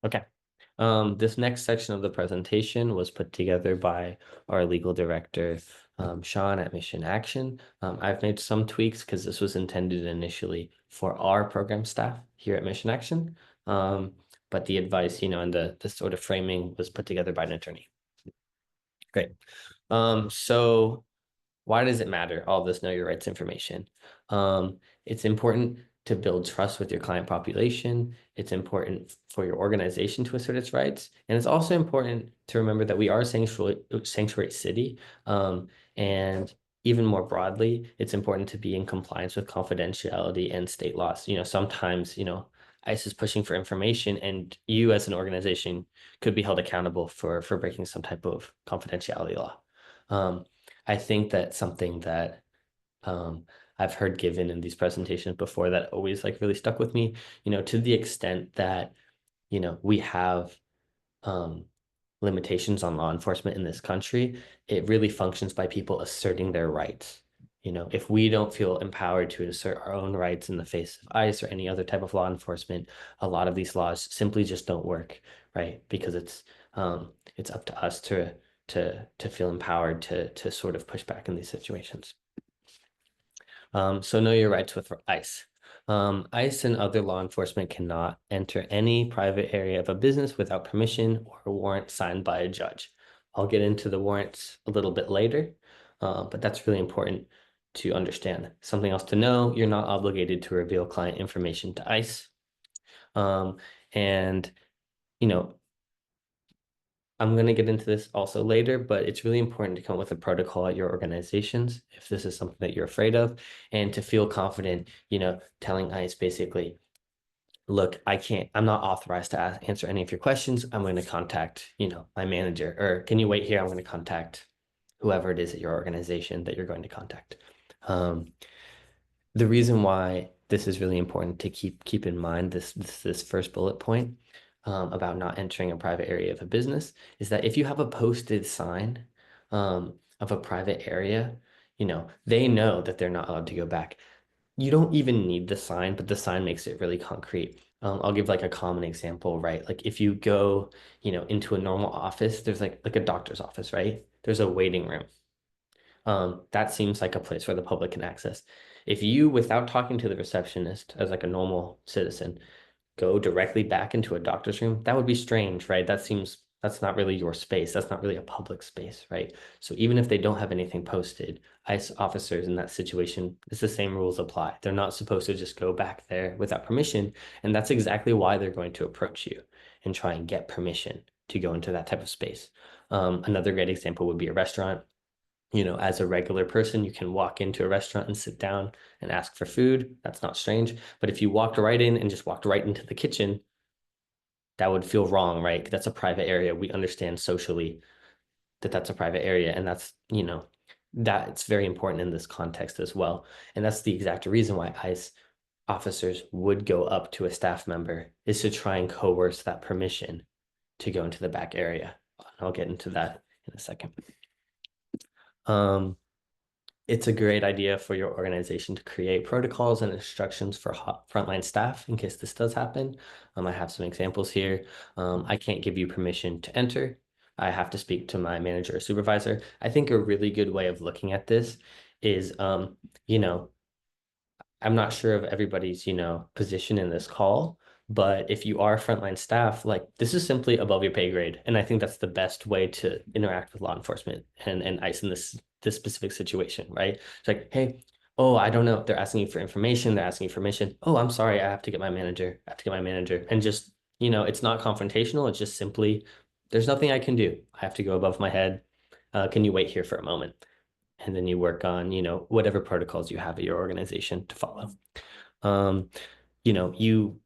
Okay. This next section of the presentation was put together by our legal director, Sean at Mission Action. I've made some tweaks because this was intended initially for our program staff here at Mission Action. But the advice, and the sort of framing was put together by an attorney. Great. So why does it matter, all this Know Your Rights information? It's important to build trust with your client population. It's important for your organization to assert its rights. And it's also important to remember that we are a sanctuary city. And even more broadly, it's important to be in compliance with confidentiality and state laws. Sometimes, ICE is pushing for information, and you as an organization could be held accountable for breaking some type of confidentiality law. I think that something that I've heard given in these presentations before that always really stuck with me, to the extent that, we have limitations on law enforcement in this country, it really functions by people asserting their rights. If we don't feel empowered to assert our own rights in the face of ICE or any other type of law enforcement, a lot of these laws simply just don't work, right? Because it's up to us to feel empowered to sort of push back in these situations. So know your rights with ICE. ICE and other law enforcement cannot enter any private area of a business without permission or a warrant signed by a judge. I'll get into the warrants a little bit later, but that's really important to understand. Something else to know, you're not obligated to reveal client information to ICE. And, I'm going to get into this also later, but it's really important to come up with a protocol at your organizations if this is something that you're afraid of, and to feel confident, telling ICE basically, look, I'm not authorized to answer any of your questions. I'm going to contact, my manager, or can you wait here? I'm going to contact whoever it is at your organization that you're going to contact. The reason why this is really important to keep in mind this first bullet point about not entering a private area of a business is that if you have a posted sign of a private area, they know that they're not allowed to go back. You don't even need the sign, but the sign makes it really concrete. I'll give like a common example, right? Like if you go, into a normal office, there's like a doctor's office, right? There's a waiting room. That seems like a place where the public can access. If you, without talking to the receptionist as like a normal citizen, go directly back into a doctor's room, that would be strange, right? That's not really your space. That's not really a public space, right? So even if they don't have anything posted, ICE officers in that situation, it's the same rules apply. They're not supposed to just go back there without permission. And that's exactly why they're going to approach you and try and get permission to go into that type of space. Another great example would be a restaurant. As a regular person, you can walk into a restaurant and sit down and ask for food. That's not strange. But if you walked right in and just walked right into the kitchen, that would feel wrong, right? That's a private area. We understand socially that that's a private area. And that it's very important in this context as well. And that's the exact reason why ICE officers would go up to a staff member, is to try and coerce that permission to go into the back area. I'll get into that in a second. It's a great idea for your organization to create protocols and instructions for frontline staff in case this does happen. I have some examples here. I can't give you permission to enter. I have to speak to my manager or supervisor. I think a really good way of looking at this is, I'm not sure of everybody's, position in this call, but if you are frontline staff, like this is simply above your pay grade. And I think that's the best way to interact with law enforcement and ICE in this specific situation, right? It's like, hey, oh, I don't know. They're asking you for information. They're asking you permission. Oh, I'm sorry. I have to get my manager. I have to get my manager. And just, it's not confrontational. It's just simply, there's nothing I can do. I have to go above my head. Can you wait here for a moment? And then you work on, whatever protocols you have at your organization to follow. You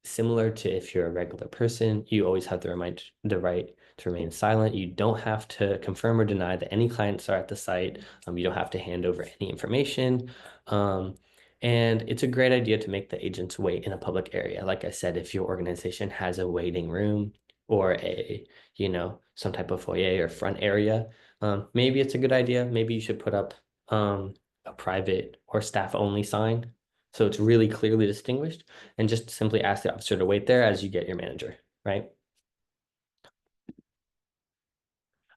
similar to if you're a regular person, you always have the right to remain silent. You don't have to confirm or deny that any clients are at the site. You don't have to hand over any information. And it's a great idea to make the agents wait in a public area. Like I said, if your organization has a waiting room or some type of foyer or front area, maybe it's a good idea. Maybe you should put up a private or staff only sign so it's really clearly distinguished, and just simply ask the officer to wait there as you get your manager, right?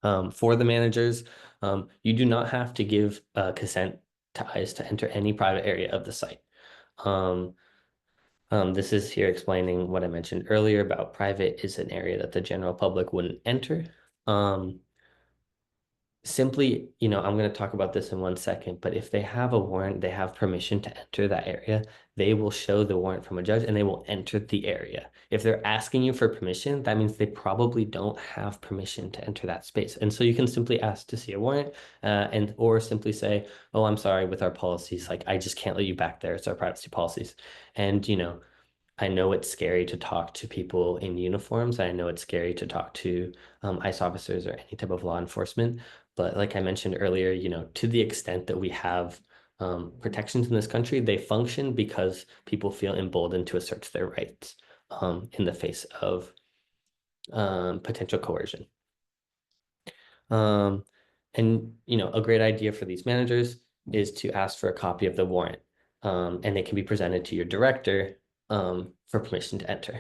For the managers, you do not have to give consent to ICE to enter any private area of the site. This is here explaining what I mentioned earlier about private is an area that the general public wouldn't enter. Simply, I'm going to talk about this in 1 second, but if they have a warrant, they have permission to enter that area, they will show the warrant from a judge and they will enter the area. If they're asking you for permission, that means they probably don't have permission to enter that space. And so you can simply ask to see a warrant or simply say, oh, I'm sorry, with our policies, like I just can't let you back there. It's our privacy policies. And, I know it's scary to talk to people in uniforms. I know it's scary to talk to ICE officers or any type of law enforcement. But like I mentioned earlier, to the extent that we have protections in this country, they function because people feel emboldened to assert their rights in the face of potential coercion. And, a great idea for these managers is to ask for a copy of the warrant, and it can be presented to your director for permission to enter.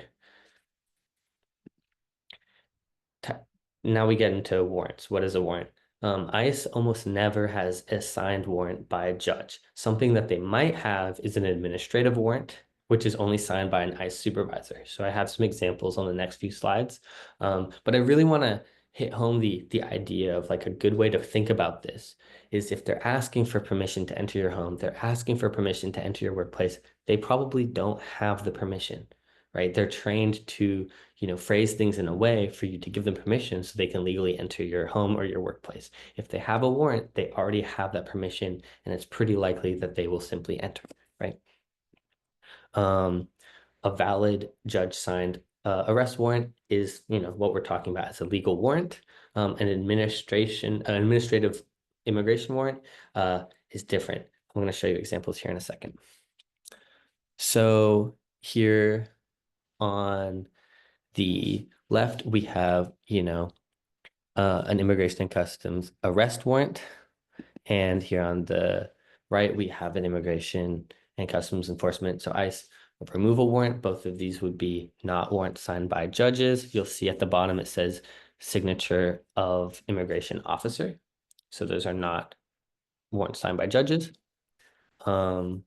Now we get into warrants. What is a warrant? ICE almost never has a signed warrant by a judge. Something that they might have is an administrative warrant, which is only signed by an ICE supervisor. So I have some examples on the next few slides. But I really want to hit home the idea of like a good way to think about this is if they're asking for permission to enter your home, they're asking for permission to enter your workplace, they probably don't have the permission, right? They're trained to, phrase things in a way for you to give them permission so they can legally enter your home or your workplace. If they have a warrant, they already have that permission, and it's pretty likely that they will simply enter, right? a valid judge-signed arrest warrant is, what we're talking about as a legal warrant. An administrative immigration warrant is different. I'm going to show you examples here in a second. So here on the left, we have, an immigration and customs arrest warrant. And here on the right, we have an immigration and customs enforcement. So ICE removal warrant. Both of these would be not warrants signed by judges. You'll see at the bottom, it says signature of immigration officer. So those are not warrants signed by judges. And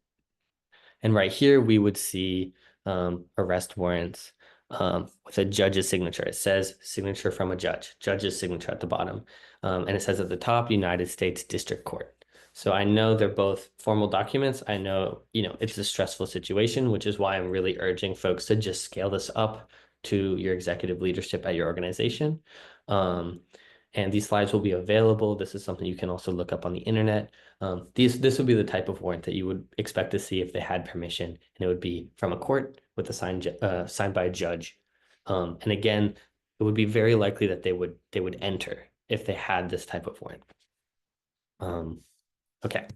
right here, we would see arrest warrants with a judge's signature. It says signature from a judge's signature at the bottom. And it says at the top, United States District Court. So I know they're both formal documents. I know, it's a stressful situation, which is why I'm really urging folks to just scale this up to your executive leadership at your organization. And these slides will be available. This is something you can also look up on the internet. This would be the type of warrant that you would expect to see if they had permission, and it would be from a court with a signed by a judge. And again, it would be very likely that they would enter if they had this type of warrant. Okay. I'm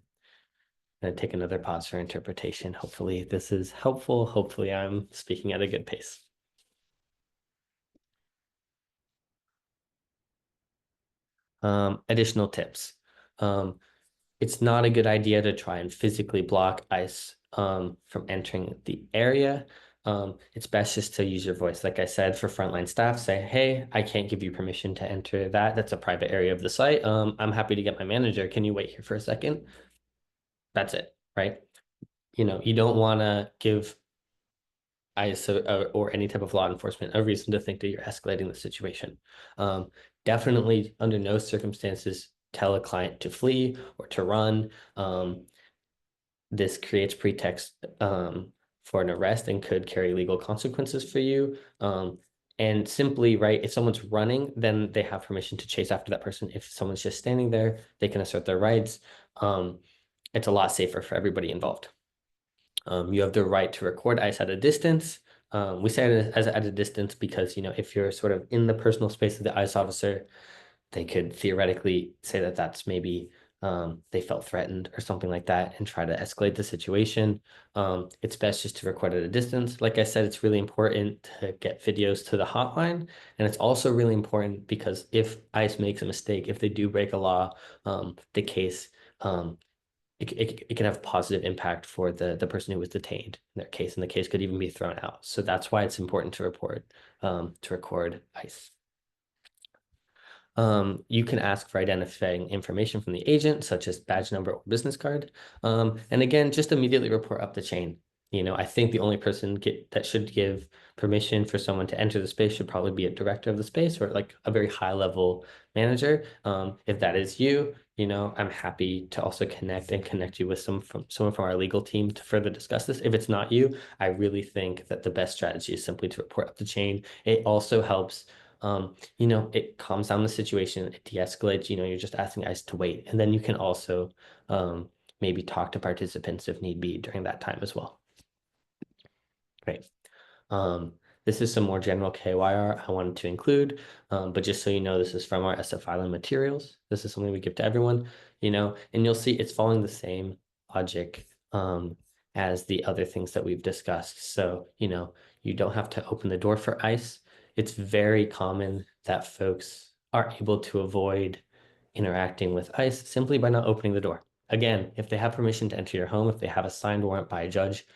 going to take another pause for interpretation. Hopefully this is helpful. Hopefully I'm speaking at a good pace. Additional tips. It's not a good idea to try and physically block ICE from entering the area. It's best just to use your voice. Like I said, for frontline staff, say, hey, I can't give you permission to enter that. That's a private area of the site. I'm happy to get my manager. Can you wait here for a second? That's it, right? You don't want to give ICE or any type of law enforcement a reason to think that you're escalating the situation. Definitely under no circumstances tell a client to flee or to run. This creates pretext for an arrest and could carry legal consequences for you. And simply, right, if someone's running, then they have permission to chase after that person. If someone's just standing there, they can assert their rights. It's a lot safer for everybody involved. You have the right to record ICE at a distance. We say it as at a distance because, if you're sort of in the personal space of the ICE officer, they could theoretically say that that's maybe they felt threatened or something like that and try to escalate the situation. It's best just to record at a distance. Like I said, it's really important to get videos to the hotline. And it's also really important because if ICE makes a mistake, if they do break a law, the case, it can have a positive impact for the person who was detained in their case, and the case could even be thrown out. So that's why it's important to record ICE. You can ask for identifying information from the agent, such as badge number or business card. And again, just immediately report up the chain. I think the only person that should give permission for someone to enter the space should probably be a director of the space or like a very high level manager. If that is you, I'm happy to also connect you with someone from our legal team to further discuss this. If it's not you, I really think that the best strategy is simply to report up the chain. It also helps it calms down the situation, it de-escalates, you're just asking ICE to wait. And then you can also maybe talk to participants if need be during that time as well. Great. This is some more general KYR I wanted to include, but just so you know, this is from our SF Island materials. This is something we give to everyone, and you'll see it's following the same logic as the other things that we've discussed. So, you don't have to open the door for ICE. It's very common that folks are able to avoid interacting with ICE simply by not opening the door. Again, if they have permission to enter your home, if they have a signed warrant by a judge,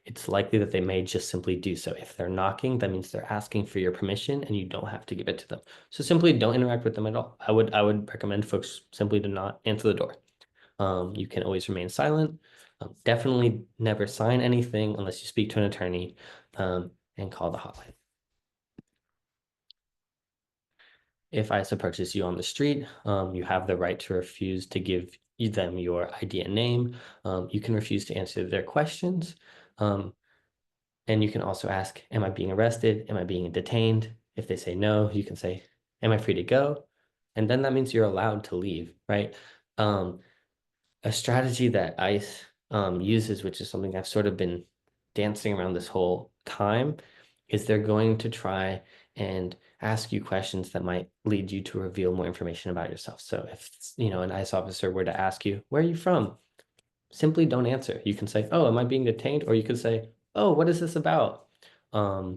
it's likely that they may just simply do so. If they're knocking, that means they're asking for your permission and you don't have to give it to them. So simply don't interact with them at all. I would recommend folks simply to not answer the door. You can always remain silent. Definitely never sign anything unless you speak to an attorney, and call the hotline. If ICE approaches you on the street, you have the right to refuse to give them your ID and name. You can refuse to answer their questions. And you can also ask, am I being arrested? Am I being detained? If they say no, you can say, am I free to go? And then that means you're allowed to leave, right? A strategy that ICE uses, which is something I've sort of been dancing around this whole time is they're going to try and ask you questions that might lead you to reveal more information about yourself. So if, you know, an ICE officer were to ask you, where are you from? Simply don't answer. You can say, oh, am I being detained? Or you could say, oh, what is this about? I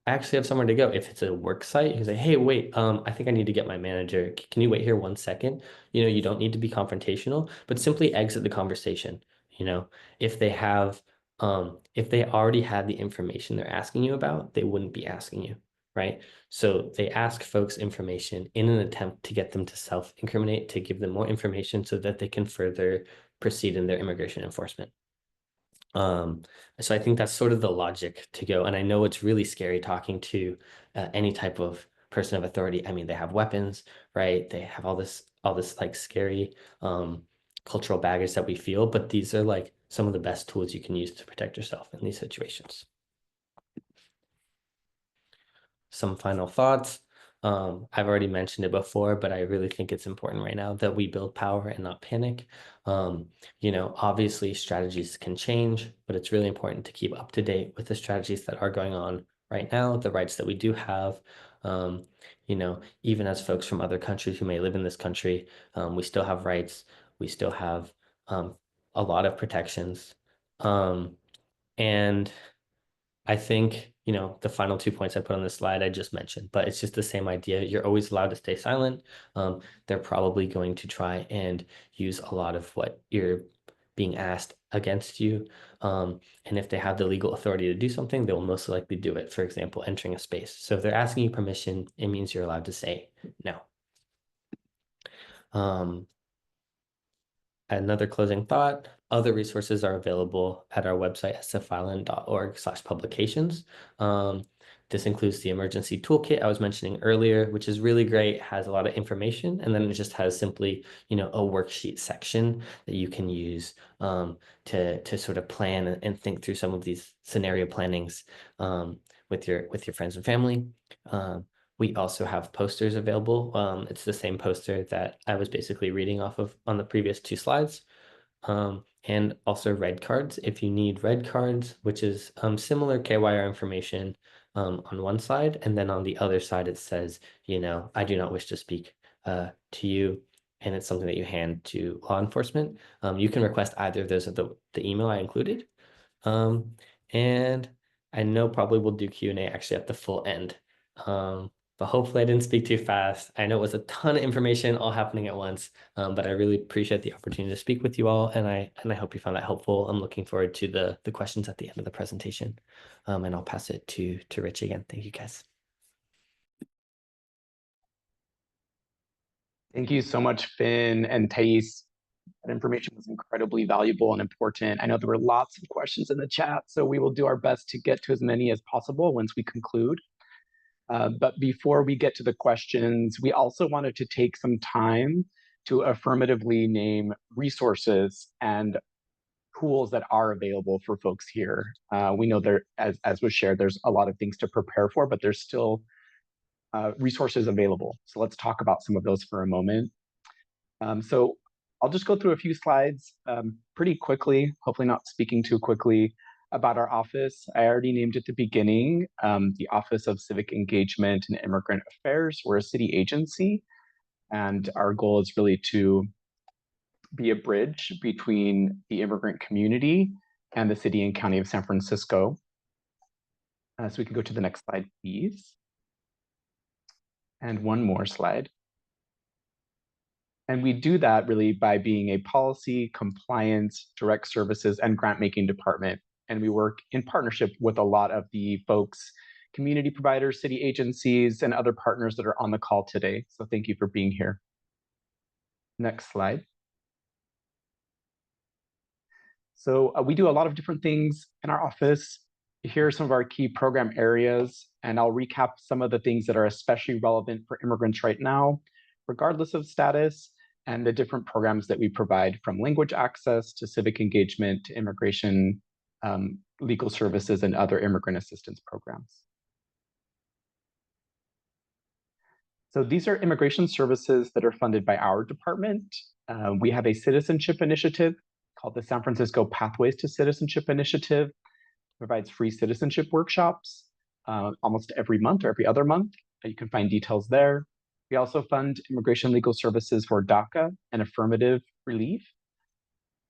actually have somewhere to go. If it's a work site, you can say, hey, wait, I think I need to get my manager. Can you wait here 1 second? You know, you don't need to be confrontational, but simply exit the conversation. You know, if they have, if they already had the information they're asking you about, they wouldn't be asking you, right? So they ask folks information in an attempt to get them to self-incriminate, to give them more information so that they can further proceed in their immigration enforcement. So I think that's sort of the logic to go. And I know it's really scary talking to any type of person of authority. I mean, they have weapons, right? They have all this like scary cultural baggage that we feel, but these are like some of the best tools you can use to protect yourself in these situations. Some final thoughts. I've already mentioned it before, but I really think it's important right now that we build power and not panic. You know, obviously strategies can change, but it's really important to keep up to date with the strategies that are going on right now, the rights that we do have. You know, even as folks from other countries who may live in this country, we still have rights. We still have a lot of protections. And I think, you know, the final 2 points I put on this slide I just mentioned, but it's just the same idea. You're always allowed to stay silent. They're probably going to try and use a lot of what you're being asked against you. And if they have the legal authority to do something, they will most likely do it. For example, entering a space. So if they're asking you permission, it means you're allowed to say no. Another closing thought, other resources are available at our website, sfisland.org/publications. This includes the emergency toolkit I was mentioning earlier, which is really great, has a lot of information, and then it just has simply, you know, a worksheet section that you can use to sort of plan and think through some of these scenario plannings with your friends and family. We also have posters available. It's the same poster that I was basically reading off of on the previous 2 slides. And also red cards. If you need red cards, which is similar KYR information on one side, and then on the other side it says, you know, I do not wish to speak to you, and it's something that you hand to law enforcement. You can request either of those at the email I included. And I know probably we'll do Q&A actually at the full end. But hopefully I didn't speak too fast. I know it was a ton of information all happening at once, but I really appreciate the opportunity to speak with you all, and I hope you found that helpful. I'm looking forward to the questions at the end of the presentation, and I'll pass it to Rich again. Thank you, guys. Thank you so much, Finn and Thais. That information was incredibly valuable and important. I know there were lots of questions in the chat, so we will do our best to get to as many as possible once we conclude. But before we get to the questions, we also wanted to take some time to affirmatively name resources and tools that are available for folks here. We know there, as was shared, there's a lot of things to prepare for, but there's still resources available. So let's talk about some of those for a moment. So I'll just go through a few slides pretty quickly, hopefully not speaking too quickly, about our office. I already named at the beginning, the Office of Civic Engagement and Immigrant Affairs. We're a city agency, and our goal is really to be a bridge between the immigrant community and the city and county of San Francisco. So we can go to the next slide, please. And one more slide. And we do that really by being a policy, compliance, direct services, and grant-making department. And we work in partnership with a lot of the folks, community providers, city agencies, and other partners that are on the call today. So thank you for being here. Next slide. So we do a lot of different things in our office. Here are some of our key program areas, and I'll recap some of the things that are especially relevant for immigrants right now, regardless of status, and the different programs that we provide, from language access to civic engagement to immigration, legal services, and other immigrant assistance programs. So these are immigration services that are funded by our department. We have a citizenship initiative called the San Francisco Pathways to Citizenship Initiative provides free citizenship workshops almost every month or every other month. You can find details there. We also fund immigration legal services for DACA and affirmative relief.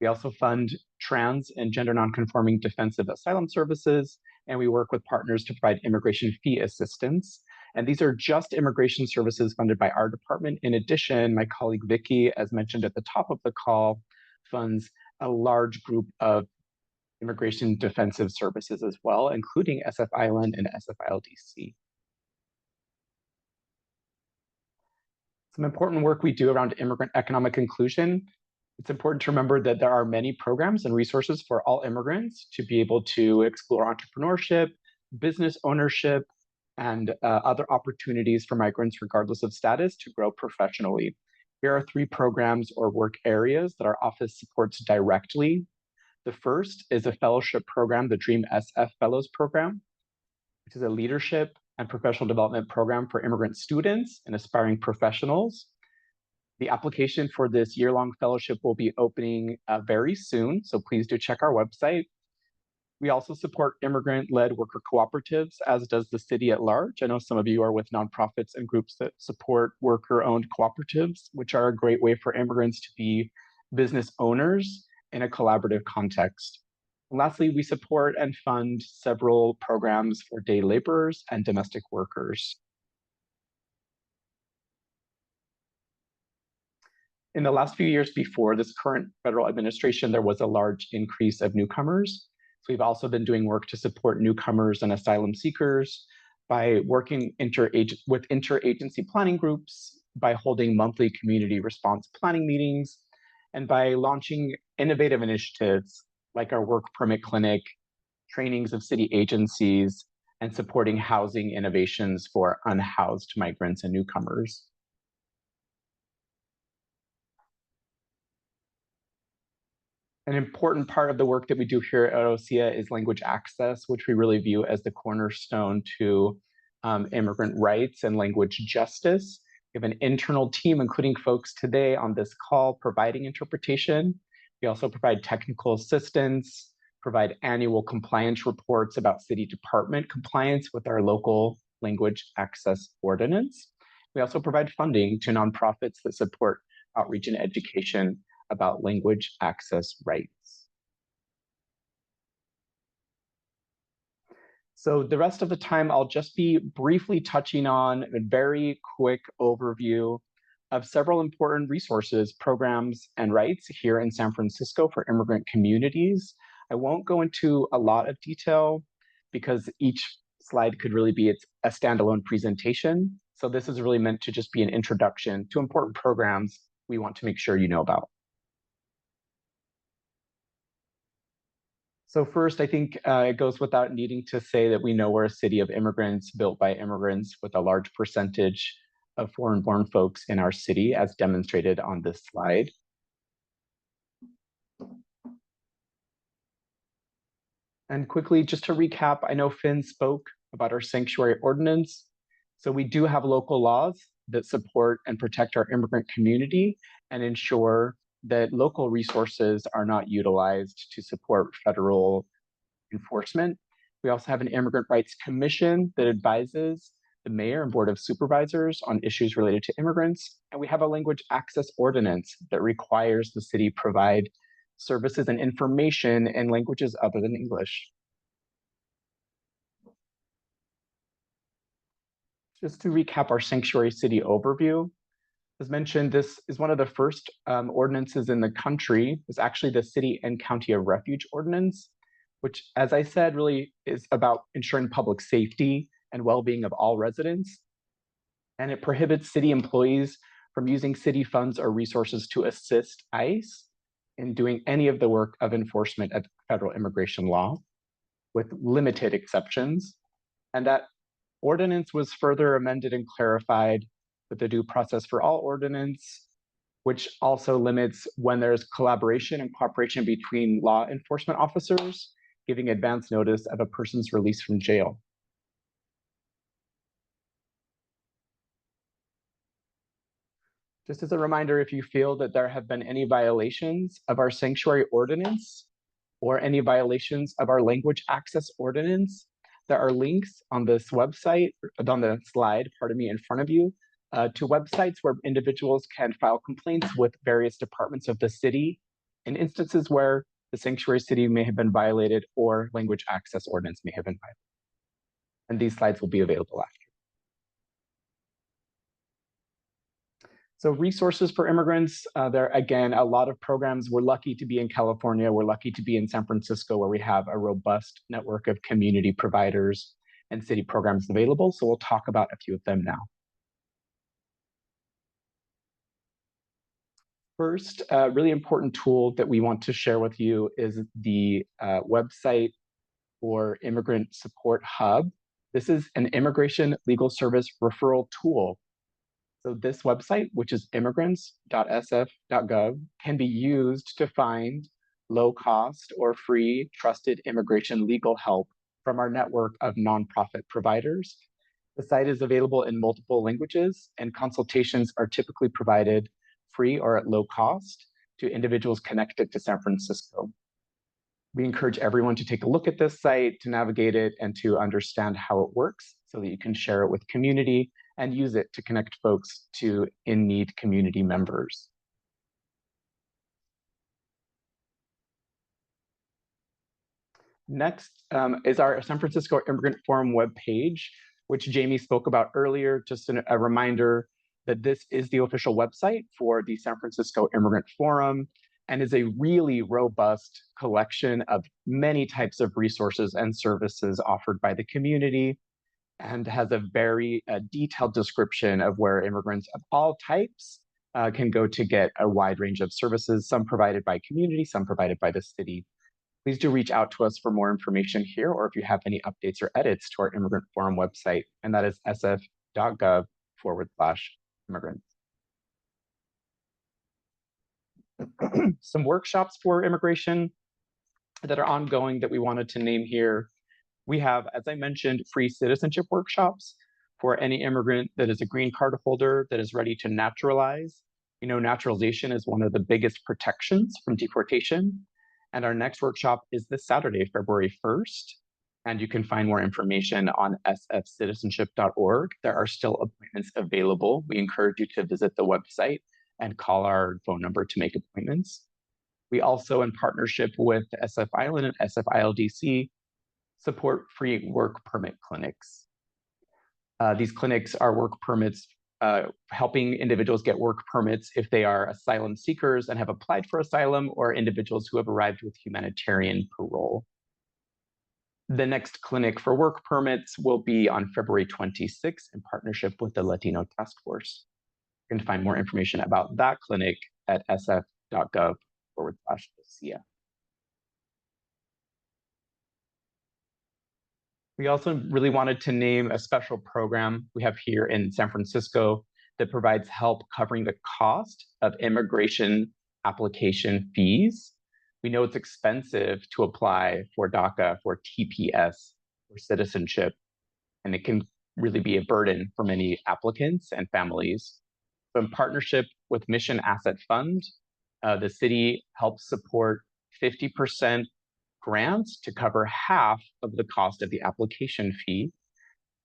We also fund trans and gender nonconforming defensive asylum services, and we work with partners to provide immigration fee assistance. And these are just immigration services funded by our department. In addition, my colleague Vicky, as mentioned at the top of the call, funds a large group of immigration defensive services as well, including SF Island and SF ILDC. Some important work we do around immigrant economic inclusion. It's important to remember that there are many programs and resources for all immigrants to be able to explore entrepreneurship, business ownership, and other opportunities for migrants regardless of status to grow professionally. Here are 3 programs or work areas that our office supports directly. The first is a fellowship program, the Dream SF Fellows Program, which is a leadership and professional development program for immigrant students and aspiring professionals. The application for this year-long fellowship will be opening very soon, so please do check our website. We also support immigrant-led worker cooperatives, as does the city at large. I know some of you are with nonprofits and groups that support worker-owned cooperatives, which are a great way for immigrants to be business owners in a collaborative context. And lastly, we support and fund several programs for day laborers and domestic workers. In the last few years before this current federal administration, there was a large increase of newcomers. So we've also been doing work to support newcomers and asylum seekers by working with interagency planning groups, by holding monthly community response planning meetings, and by launching innovative initiatives like our work permit clinic, trainings of city agencies, and supporting housing innovations for unhoused migrants and newcomers. An important part of the work that we do here at OSEA is language access, which we really view as the cornerstone to immigrant rights and language justice. We have an internal team, including folks today on this call, providing interpretation. We also provide technical assistance, provide annual compliance reports about city department compliance with our local language access ordinance. We also provide funding to nonprofits that support outreach and education about language access rights. So the rest of the time, I'll just be briefly touching on a very quick overview of several important resources, programs, and rights here in San Francisco for immigrant communities. I won't go into a lot of detail because each slide could really be a standalone presentation. So this is really meant to just be an introduction to important programs we want to make sure you know about. So first, I think it goes without needing to say that we know we're a city of immigrants built by immigrants with a large percentage of foreign-born folks in our city, as demonstrated on this slide. And quickly, just to recap, I know Finn spoke about our sanctuary ordinance. So we do have local laws that support and protect our immigrant community and ensure that local resources are not utilized to support federal enforcement. We also have an Immigrant Rights Commission that advises the mayor and board of supervisors on issues related to immigrants. And we have a language access ordinance that requires the city provide services and information in languages other than English. Just to recap our sanctuary city overview, as mentioned, this is one of the first ordinances in the country. It's actually the City and County of Refuge Ordinance, which, as I said, really is about ensuring public safety and well-being of all residents. And it prohibits city employees from using city funds or resources to assist ICE in doing any of the work of enforcement of federal immigration law, with limited exceptions. And that ordinance was further amended and clarified with the Due Process for All ordinance, which also limits when there's collaboration and cooperation between law enforcement officers, giving advance notice of a person's release from jail. Just as a reminder, if you feel that there have been any violations of our sanctuary ordinance, or any violations of our language access ordinance. There are links on this website, on the slide, pardon me, in front of you, to websites where individuals can file complaints with various departments of the city in instances where the sanctuary city may have been violated or language access ordinance may have been violated. And these slides will be available after. So resources for immigrants, there are, again, a lot of programs. We're lucky to be in California. We're lucky to be in San Francisco, where we have a robust network of community providers and city programs available. So we'll talk about a few of them now. First, a really important tool that we want to share with you is the website for Immigrant Support Hub. This is an immigration legal service referral tool. So this website, which is immigrants.sf.gov, can be used to find low-cost or free trusted immigration legal help from our network of nonprofit providers. The site is available in multiple languages, and consultations are typically provided free or at low cost to individuals connected to San Francisco. We encourage everyone to take a look at this site, to navigate it, and to understand how it works so that you can share it with community and use it to connect folks to in-need community members. Next is our San Francisco Immigrant Forum webpage, which Jamie spoke about earlier. Just a reminder that this is the official website for the San Francisco Immigrant Forum and is a really robust collection of many types of resources and services offered by the community, and has a very detailed description of where immigrants of all types can go to get a wide range of services, some provided by community, some provided by the city. Please do reach out to us for more information here, or if you have any updates or edits to our Immigrant Forum website, and that is sf.gov/immigrants. Some workshops for immigration that are ongoing that we wanted to name here. We have, as I mentioned, free citizenship workshops for any immigrant that is a green card holder that is ready to naturalize. You know, naturalization is one of the biggest protections from deportation. And our next workshop is this Saturday, February 1st. And you can find more information on sfcitizenship.org. There are still appointments available. We encourage you to visit the website and call our phone number to make appointments. We also, in partnership with SF Island and SF ILDC, support free work permit clinics. These clinics are work permits, helping individuals get work permits if they are asylum seekers and have applied for asylum, or individuals who have arrived with humanitarian parole. The next clinic for work permits will be on February 26th in partnership with the Latino Task Force. You can find more information about that clinic at sf.gov/OSIA. We also really wanted to name a special program we have here in San Francisco that provides help covering the cost of immigration application fees. We know it's expensive to apply for DACA, for TPS, for citizenship, and it can really be a burden for many applicants and families. So in partnership with Mission Asset Fund, the city helps support 50% grants to cover half of the cost of the application fee.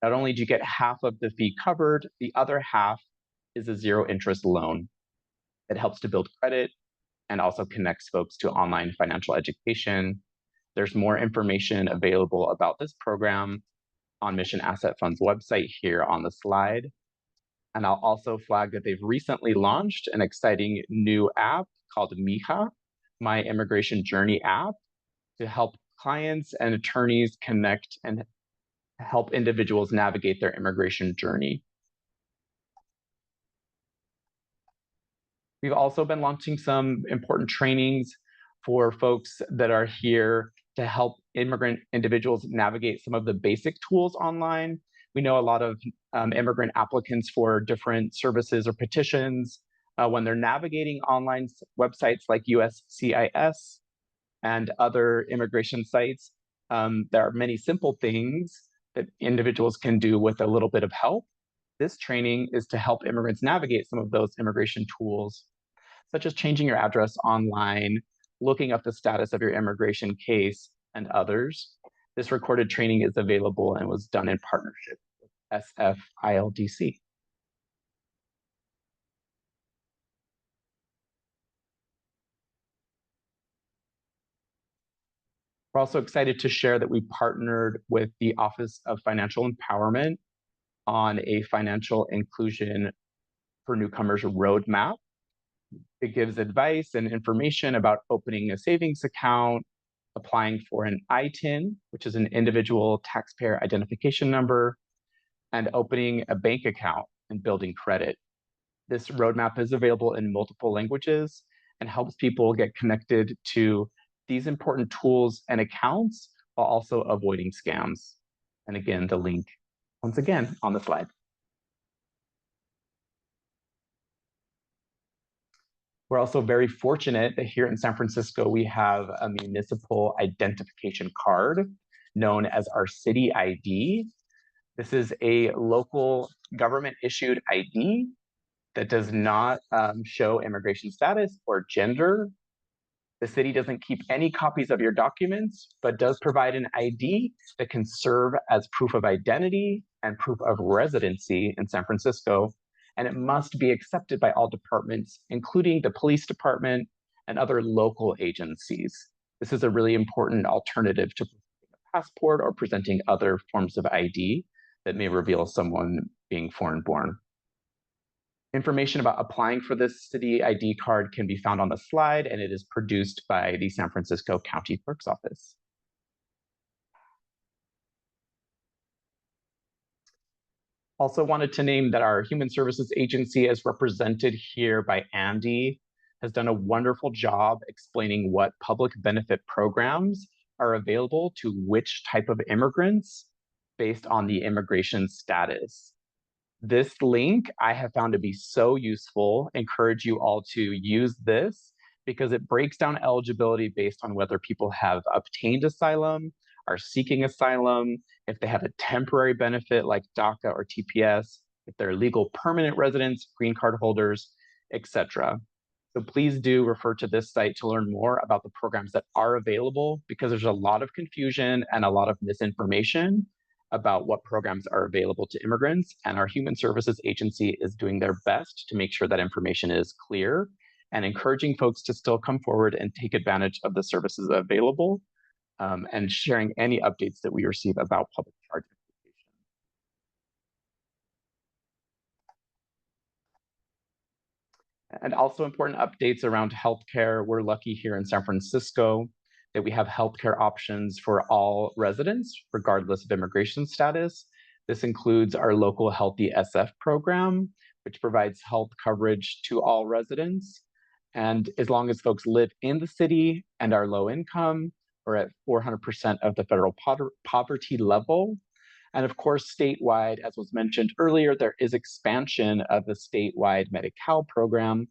Not only do you get half of the fee covered, the other half is a zero interest loan. It helps to build credit and also connects folks to online financial education. There's more information available about this program on Mission Asset Fund's website here on the slide. And I'll also flag that they've recently launched an exciting new app called Mija, My Immigration Journey app, to help clients and attorneys connect and help individuals navigate their immigration journey. We've also been launching some important trainings for folks that are here to help immigrant individuals navigate some of the basic tools online. We know a lot of immigrant applicants for different services or petitions, when they're navigating online websites like USCIS and other immigration sites, there are many simple things that individuals can do with a little bit of help. This training is to help immigrants navigate some of those immigration tools, such as changing your address online, looking up the status of your immigration case, and others. This recorded training is available and was done in partnership with SF ILDC. We're also excited to share that we partnered with the Office of Financial Empowerment on a financial inclusion for newcomers roadmap. It gives advice and information about opening a savings account, applying for an ITIN, which is an individual taxpayer identification number, and opening a bank account and building credit. This roadmap is available in multiple languages and helps people get connected to these important tools and accounts while also avoiding scams. And again, the link, once again, on the slide. We're also very fortunate that here in San Francisco, we have a municipal identification card known as our city ID. This is a local government issued ID that does not show immigration status or gender. The city doesn't keep any copies of your documents, but does provide an ID that can serve as proof of identity and proof of residency in San Francisco. And it must be accepted by all departments, including the police department and other local agencies. This is a really important alternative to a passport or presenting other forms of ID that may reveal someone being foreign born. Information about applying for this city ID card can be found on the slide, and it is produced by the San Francisco County Clerk's Office. Also wanted to name that our Human Services Agency, as represented here by Andy, has done a wonderful job explaining what public benefit programs are available to which type of immigrants based on the immigration status. This link I have found to be so useful. Encourage you all to use this because it breaks down eligibility based on whether people have obtained asylum, are seeking asylum, if they have a temporary benefit like DACA or TPS, if they're legal permanent residents, green card holders, etc. So please do refer to this site to learn more about the programs that are available because there's a lot of confusion and a lot of misinformation about what programs are available to immigrants, and our Human Services Agency is doing their best to make sure that information is clear and encouraging folks to still come forward and take advantage of the services available and sharing any updates that we receive about public charge notification. And also important updates around healthcare. We're lucky here in San Francisco that we have healthcare options for all residents, regardless of immigration status. This includes our local Healthy SF program, which provides health coverage to all residents. And as long as folks live in the city and are low income, or at 400% of the federal poverty level. And of course, statewide, as was mentioned earlier, there is expansion of the statewide Medi-Cal program,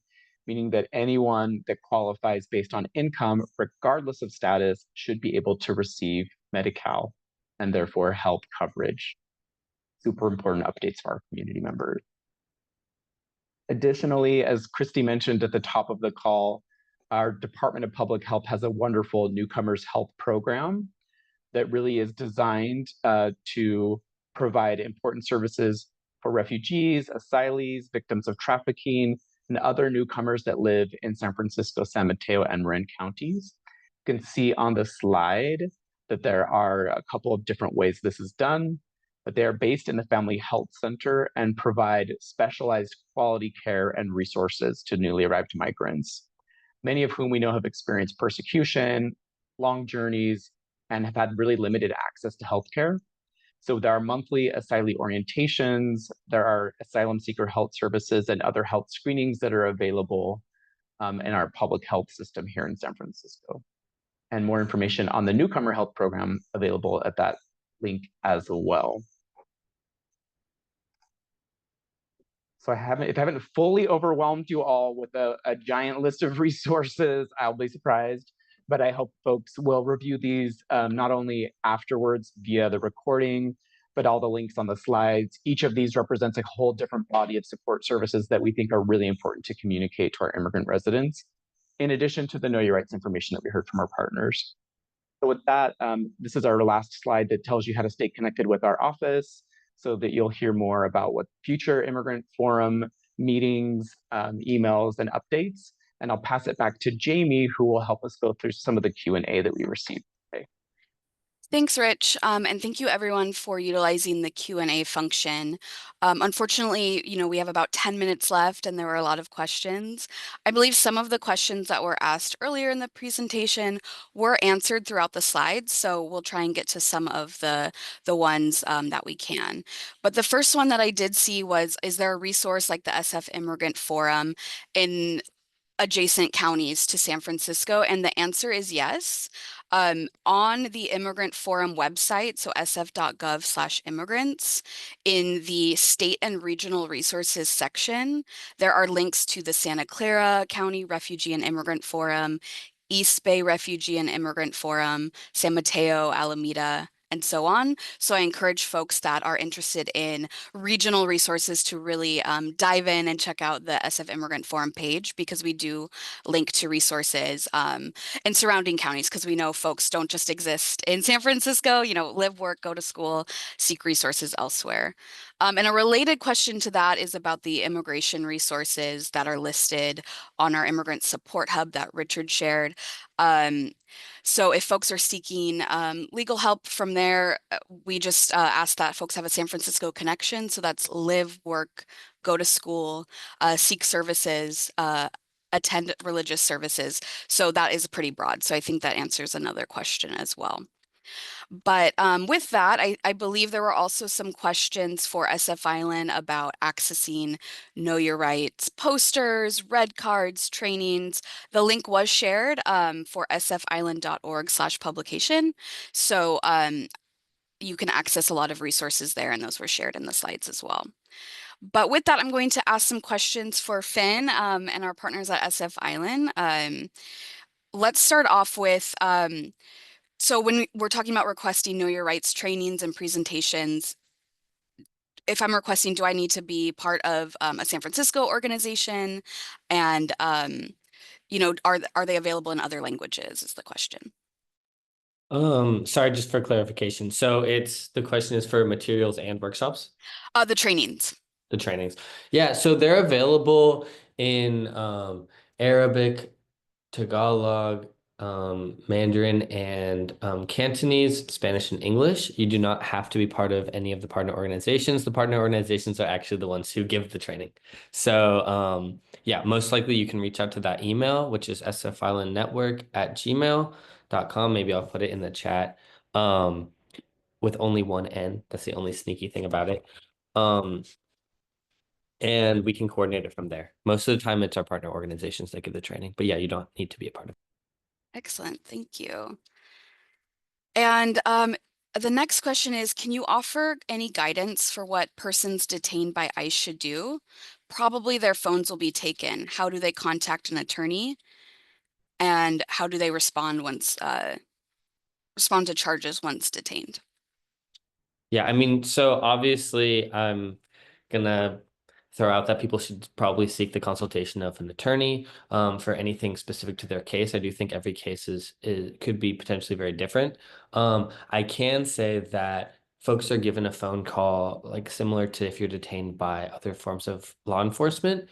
meaning that anyone that qualifies based on income, regardless of status, should be able to receive Medi-Cal and therefore health coverage. Super important updates for our community members. Additionally, as Christy mentioned at the top of the call, our Department of Public Health has a wonderful newcomers health program that really is designed to provide important services for refugees, asylees, victims of trafficking, and other newcomers that live in San Francisco, San Mateo, and Marin counties. You can see on the slide that there are a couple of different ways this is done, but they are based in the Family Health Center and provide specialized quality care and resources to newly arrived migrants, many of whom we know have experienced persecution, long journeys, and have had really limited access to healthcare. So there are monthly asylee orientations, there are asylum seeker health services and other health screenings that are available in our public health system here in San Francisco. And more information on the newcomer health program available at that link as well. So if I haven't fully overwhelmed you all with a giant list of resources, I'll be surprised. But I hope folks will review these not only afterwards via the recording, but all the links on the slides. Each of these represents a whole different body of support services that we think are really important to communicate to our immigrant residents in addition to the Know Your Rights information that we heard from our partners. So with that, this is our last slide that tells you how to stay connected with our office so that you'll hear more about what future Immigrant Forum meetings, emails, and updates. And I'll pass it back to Jamie, who will help us go through some of the Q&A that we received today. Thanks, Rich, and thank you everyone for utilizing the Q&A function. Unfortunately, we have about 10 minutes left and there were a lot of questions. I believe some of the questions that were asked earlier in the presentation were answered throughout the slides, so we'll try and get to some of the ones that we can. But the first one that I did see was, is there a resource like the SF Immigrant Forum in adjacent counties to San Francisco? And the answer is yes. On the Immigrant Forum website, so sf.gov/immigrants, in the state and regional resources section, there are links to the Santa Clara County Refugee and Immigrant Forum, East Bay Refugee and Immigrant Forum, San Mateo, Alameda, and so on. So I encourage folks that are interested in regional resources to really dive in and check out the SF Immigrant Forum page, because we do link to resources in surrounding counties, because we know folks don't just exist in San Francisco, live, work, go to school, seek resources elsewhere. And a related question to that is about the immigration resources that are listed on our Immigrant Support Hub that Richard shared. So if folks are seeking legal help from there, we just ask that folks have a San Francisco connection. So that's live, work, go to school, seek services, attend religious services. So that is pretty broad. So I think that answers another question as well. But with that, I believe there were also some questions for SF Island about accessing Know Your Rights posters, red cards, trainings. The link was shared for sfisland.org/publication. So you can access a lot of resources there, and those were shared in the slides as well. But with that, I'm going to ask some questions for Finn and our partners at SF Island. Let's start off with, so when we're talking about requesting Know Your Rights trainings and presentations, if I'm requesting, do I need to be part of a San Francisco organization? And, are they available in other languages is the question. Sorry, just for clarification. So the question is for materials and workshops? The trainings. The trainings. Yeah, so they're available in Arabic, Tagalog, Mandarin, and Cantonese, Spanish, and English. You do not have to be part of any of the partner organizations. The partner organizations are actually the ones who give the training. So yeah, most likely you can reach out to that email, which is sfislandnetwork@gmail.com. Maybe I'll put it in the chat with only one N. That's the only sneaky thing about it. And we can coordinate it from there. Most of the time, it's our partner organizations that give the training. But yeah, you don't need to be a part of it. Excellent. Thank you. And the next question is, can you offer any guidance for what persons detained by ICE should do? Probably their phones will be taken. How do they contact an attorney? And how do they respond to charges once detained? Yeah, I mean, so obviously I'm gonna throw out that people should probably seek the consultation of an attorney for anything specific to their case. I do think every case could be potentially very different. I can say that folks are given a phone call, like similar to if you're detained by other forms of law enforcement.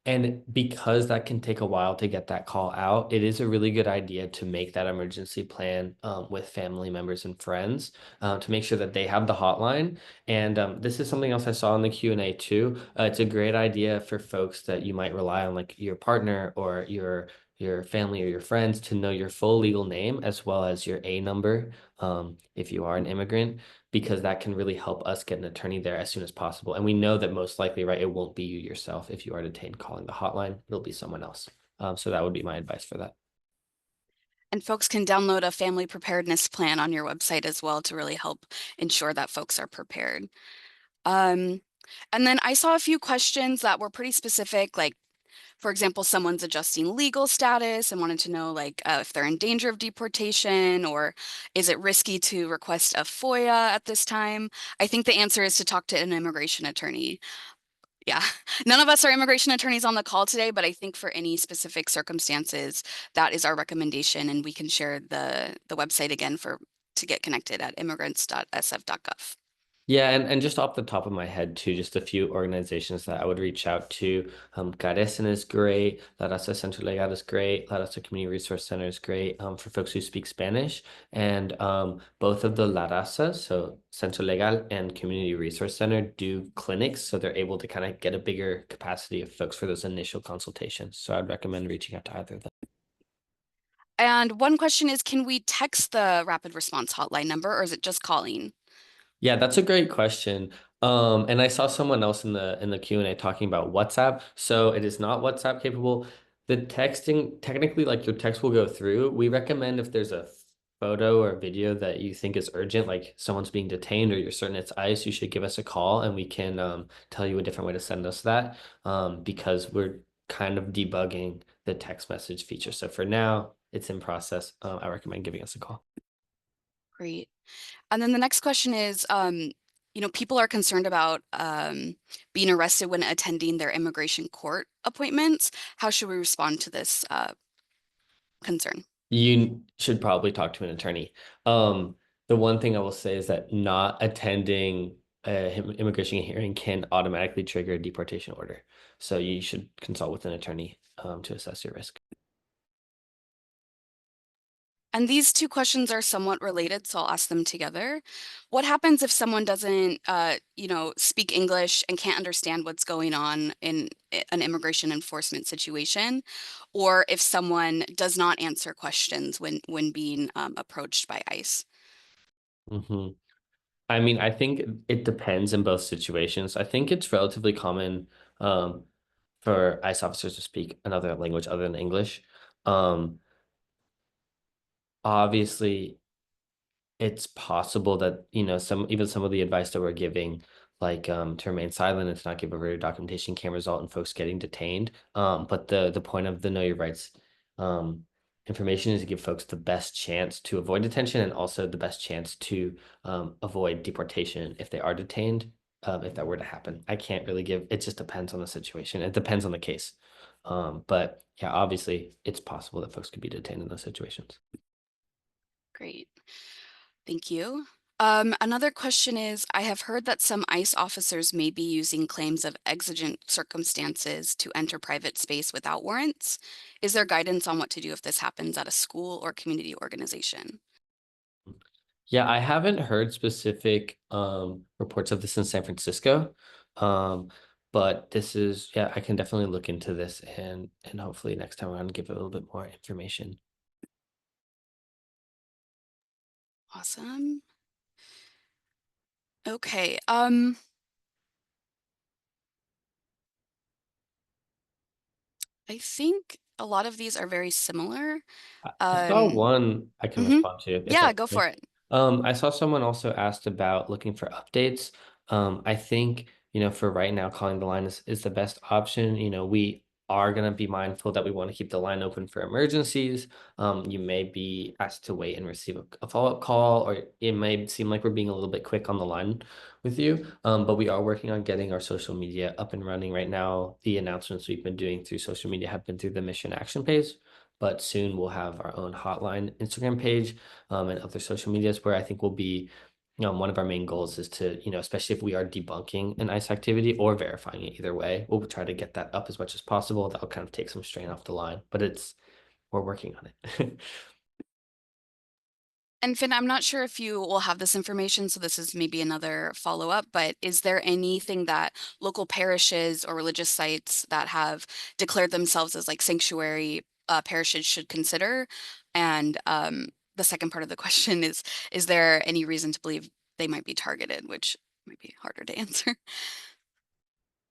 And because that can take a while to get that call out, it is a really good idea to make that emergency plan with family members and friends to make sure that they have the hotline. And this is something else I saw in the Q&A too. It's a great idea for folks that you might rely on, like your partner or your family or your friends, to know your full legal name as well as your A number if you are an immigrant, because that can really help us get an attorney there as soon as possible. And we know that most likely, right, it won't be you yourself if you are detained calling the hotline. It'll be someone else. So that would be my advice for that. And folks can download a family preparedness plan on your website as well to really help ensure that folks are prepared. And then I saw a few questions that were pretty specific, like, for example, someone's adjusting legal status and wanted to know, like, if they're in danger of deportation, or is it risky to request a FOIA at this time? I think the answer is to talk to an immigration attorney. Yeah, none of us are immigration attorneys on the call today, but I think for any specific circumstances, that is our recommendation, and we can share the website again to get connected at immigrants.sf.gov. Yeah, and just off the top of my head too, just a few organizations that I would reach out to. Carecen is great. La Raza Centro Legal is great. La Raza Community Resource Center is great for folks who speak Spanish. And both of the La Raza, so Centro Legal and Community Resource Center, do clinics, so they're able to kind of get a bigger capacity of folks for those initial consultations. So I'd recommend reaching out to either of them. And one question is, can we text the rapid response hotline number, or is it just calling? Yeah, that's a great question. And I saw someone else in the Q&A talking about WhatsApp. So it is not WhatsApp capable. The texting, technically, like your text will go through. We recommend if there's a photo or video that you think is urgent, like someone's being detained or you're certain it's ICE, you should give us a call and we can tell you a different way to send us that because we're kind of debugging the text message feature. So for now, it's in process. I recommend giving us a call. Great. And then the next question is, people are concerned about being arrested when attending their immigration court appointments. How should we respond to this concern? You should probably talk to an attorney. The one thing I will say is that not attending an immigration hearing can automatically trigger a deportation order. So you should consult with an attorney to assess your risk. And these two questions are somewhat related, so I'll ask them together. What happens if someone doesn't, speak English and can't understand what's going on in an immigration enforcement situation, or if someone does not answer questions when being approached by ICE? Mm-hmm. I mean, I think it depends in both situations. I think it's relatively common for ICE officers to speak another language other than English. Um, Obviously, it's possible that, some of the advice that we're giving, like to remain silent and to not give over your documentation can result in folks getting detained. But the point of the Know Your Rights information is to give folks the best chance to avoid detention and also the best chance to avoid deportation if they are detained, if that were to happen. I can't really give, it just depends on the situation. It depends on the case. But yeah, obviously it's possible that folks could be detained in those situations. Great. Thank you. Another question is, I have heard that some ICE officers may be using claims of exigent circumstances to enter private space without warrants. Is there guidance on what to do if this happens at a school or community organization? Yeah, I haven't heard specific reports of this in San Francisco. But this is, yeah, I can definitely look into this and hopefully next time around give a little bit more information. Awesome. Okay. I think a lot of these are very similar. I saw one I can respond to. Yeah, go for it. I saw someone also asked about looking for updates. I think, for right now, calling the line is the best option. We are going to be mindful that we want to keep the line open for emergencies. You may be asked to wait and receive a follow-up call, or it may seem like we're being a little bit quick on the line with you. But we are working on getting our social media up and running right now. The announcements we've been doing through social media have been through the mission action page, but soon we'll have our own hotline Instagram page and other social medias where I think will be, one of our main goals is to, especially if we are debunking an ICE activity or verifying it either way, we'll try to get that up as much as possible. That'll kind of take some strain off the line, but we're working on it. And Finn, I'm not sure if you will have this information, so this is maybe another follow-up, but is there anything that local parishes or religious sites that have declared themselves as like sanctuary parishes should consider? And the second part of the question is there any reason to believe they might be targeted, which might be harder to answer?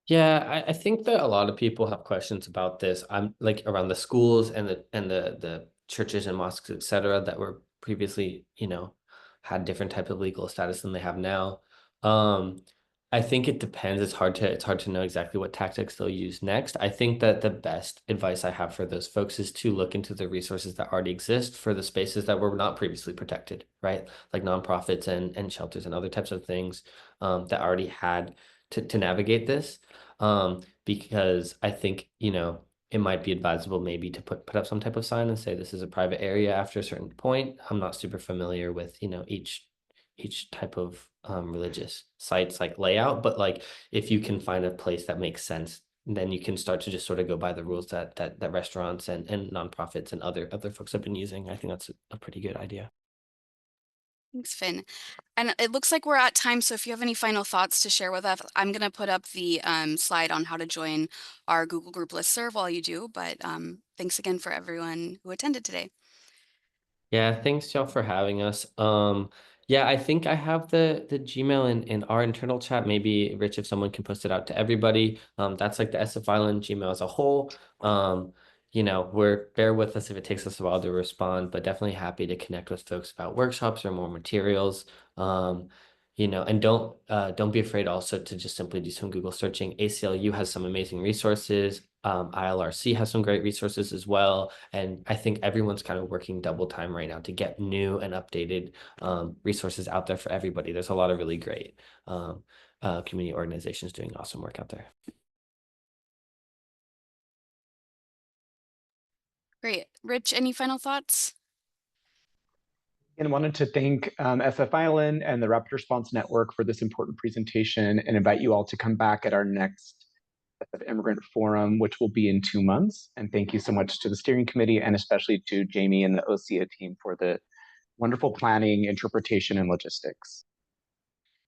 Yeah, I think that a lot of people have questions about this. I'm like around the schools and the churches and mosques, etc., that were previously, had different type of legal status than they have now. I think it depends. It's hard to know exactly what tactics they'll use next. I think that the best advice I have for those folks is to look into the resources that already exist for the spaces that were not previously protected, right? Like nonprofits and shelters and other types of things that already had to navigate this, because I think, you know, it might be advisable maybe to put up some type of sign and say this is a private area after a certain point. I'm not super familiar with, you know, each type of religious sites like layout, but like if you can find a place that makes sense, then you can start to just sort of go by the rules that restaurants and nonprofits and other folks have been using. I think that's a pretty good idea. Thanks, Finn. And it looks like we're at time, so if you have any final thoughts to share with us, I'm going to put up the slide on how to join our Google Group listserv while you do, but thanks again for everyone who attended today. Yeah, thanks y'all for having us. Yeah, I think I have the Gmail in our internal chat. Maybe Rich, if someone can post it out to everybody. That's like the SF Island Gmail as a whole. You know, bear with us if it takes us a while to respond, but definitely happy to connect with folks about workshops or more materials. You know, and don't be afraid also to just simply do some Google searching. ACLU has some amazing resources. ILRC has some great resources as well. And I think everyone's kind of working double time right now to get new and updated resources out there for everybody. There's a lot of really great community organizations doing awesome work out there. Great. Rich, any final thoughts? And wanted to thank SF Island and the Rapid Response Network for this important presentation and invite you all to come back at our next SF Immigrant Forum, which will be in 2 months. And thank you so much to the steering committee and especially to Jamie and the OSEA team for the wonderful planning, interpretation, and logistics.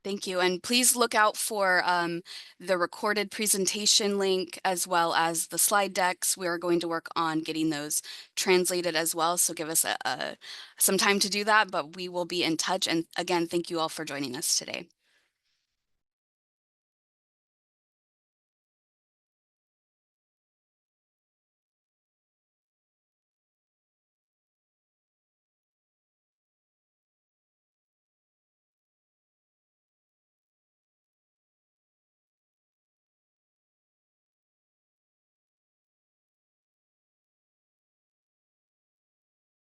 Thank you. And please look out for the recorded presentation link as well as the slide decks. We are going to work on getting those translated as well. So give us some time to do that, but we will be in touch. And again, thank you all for joining us today.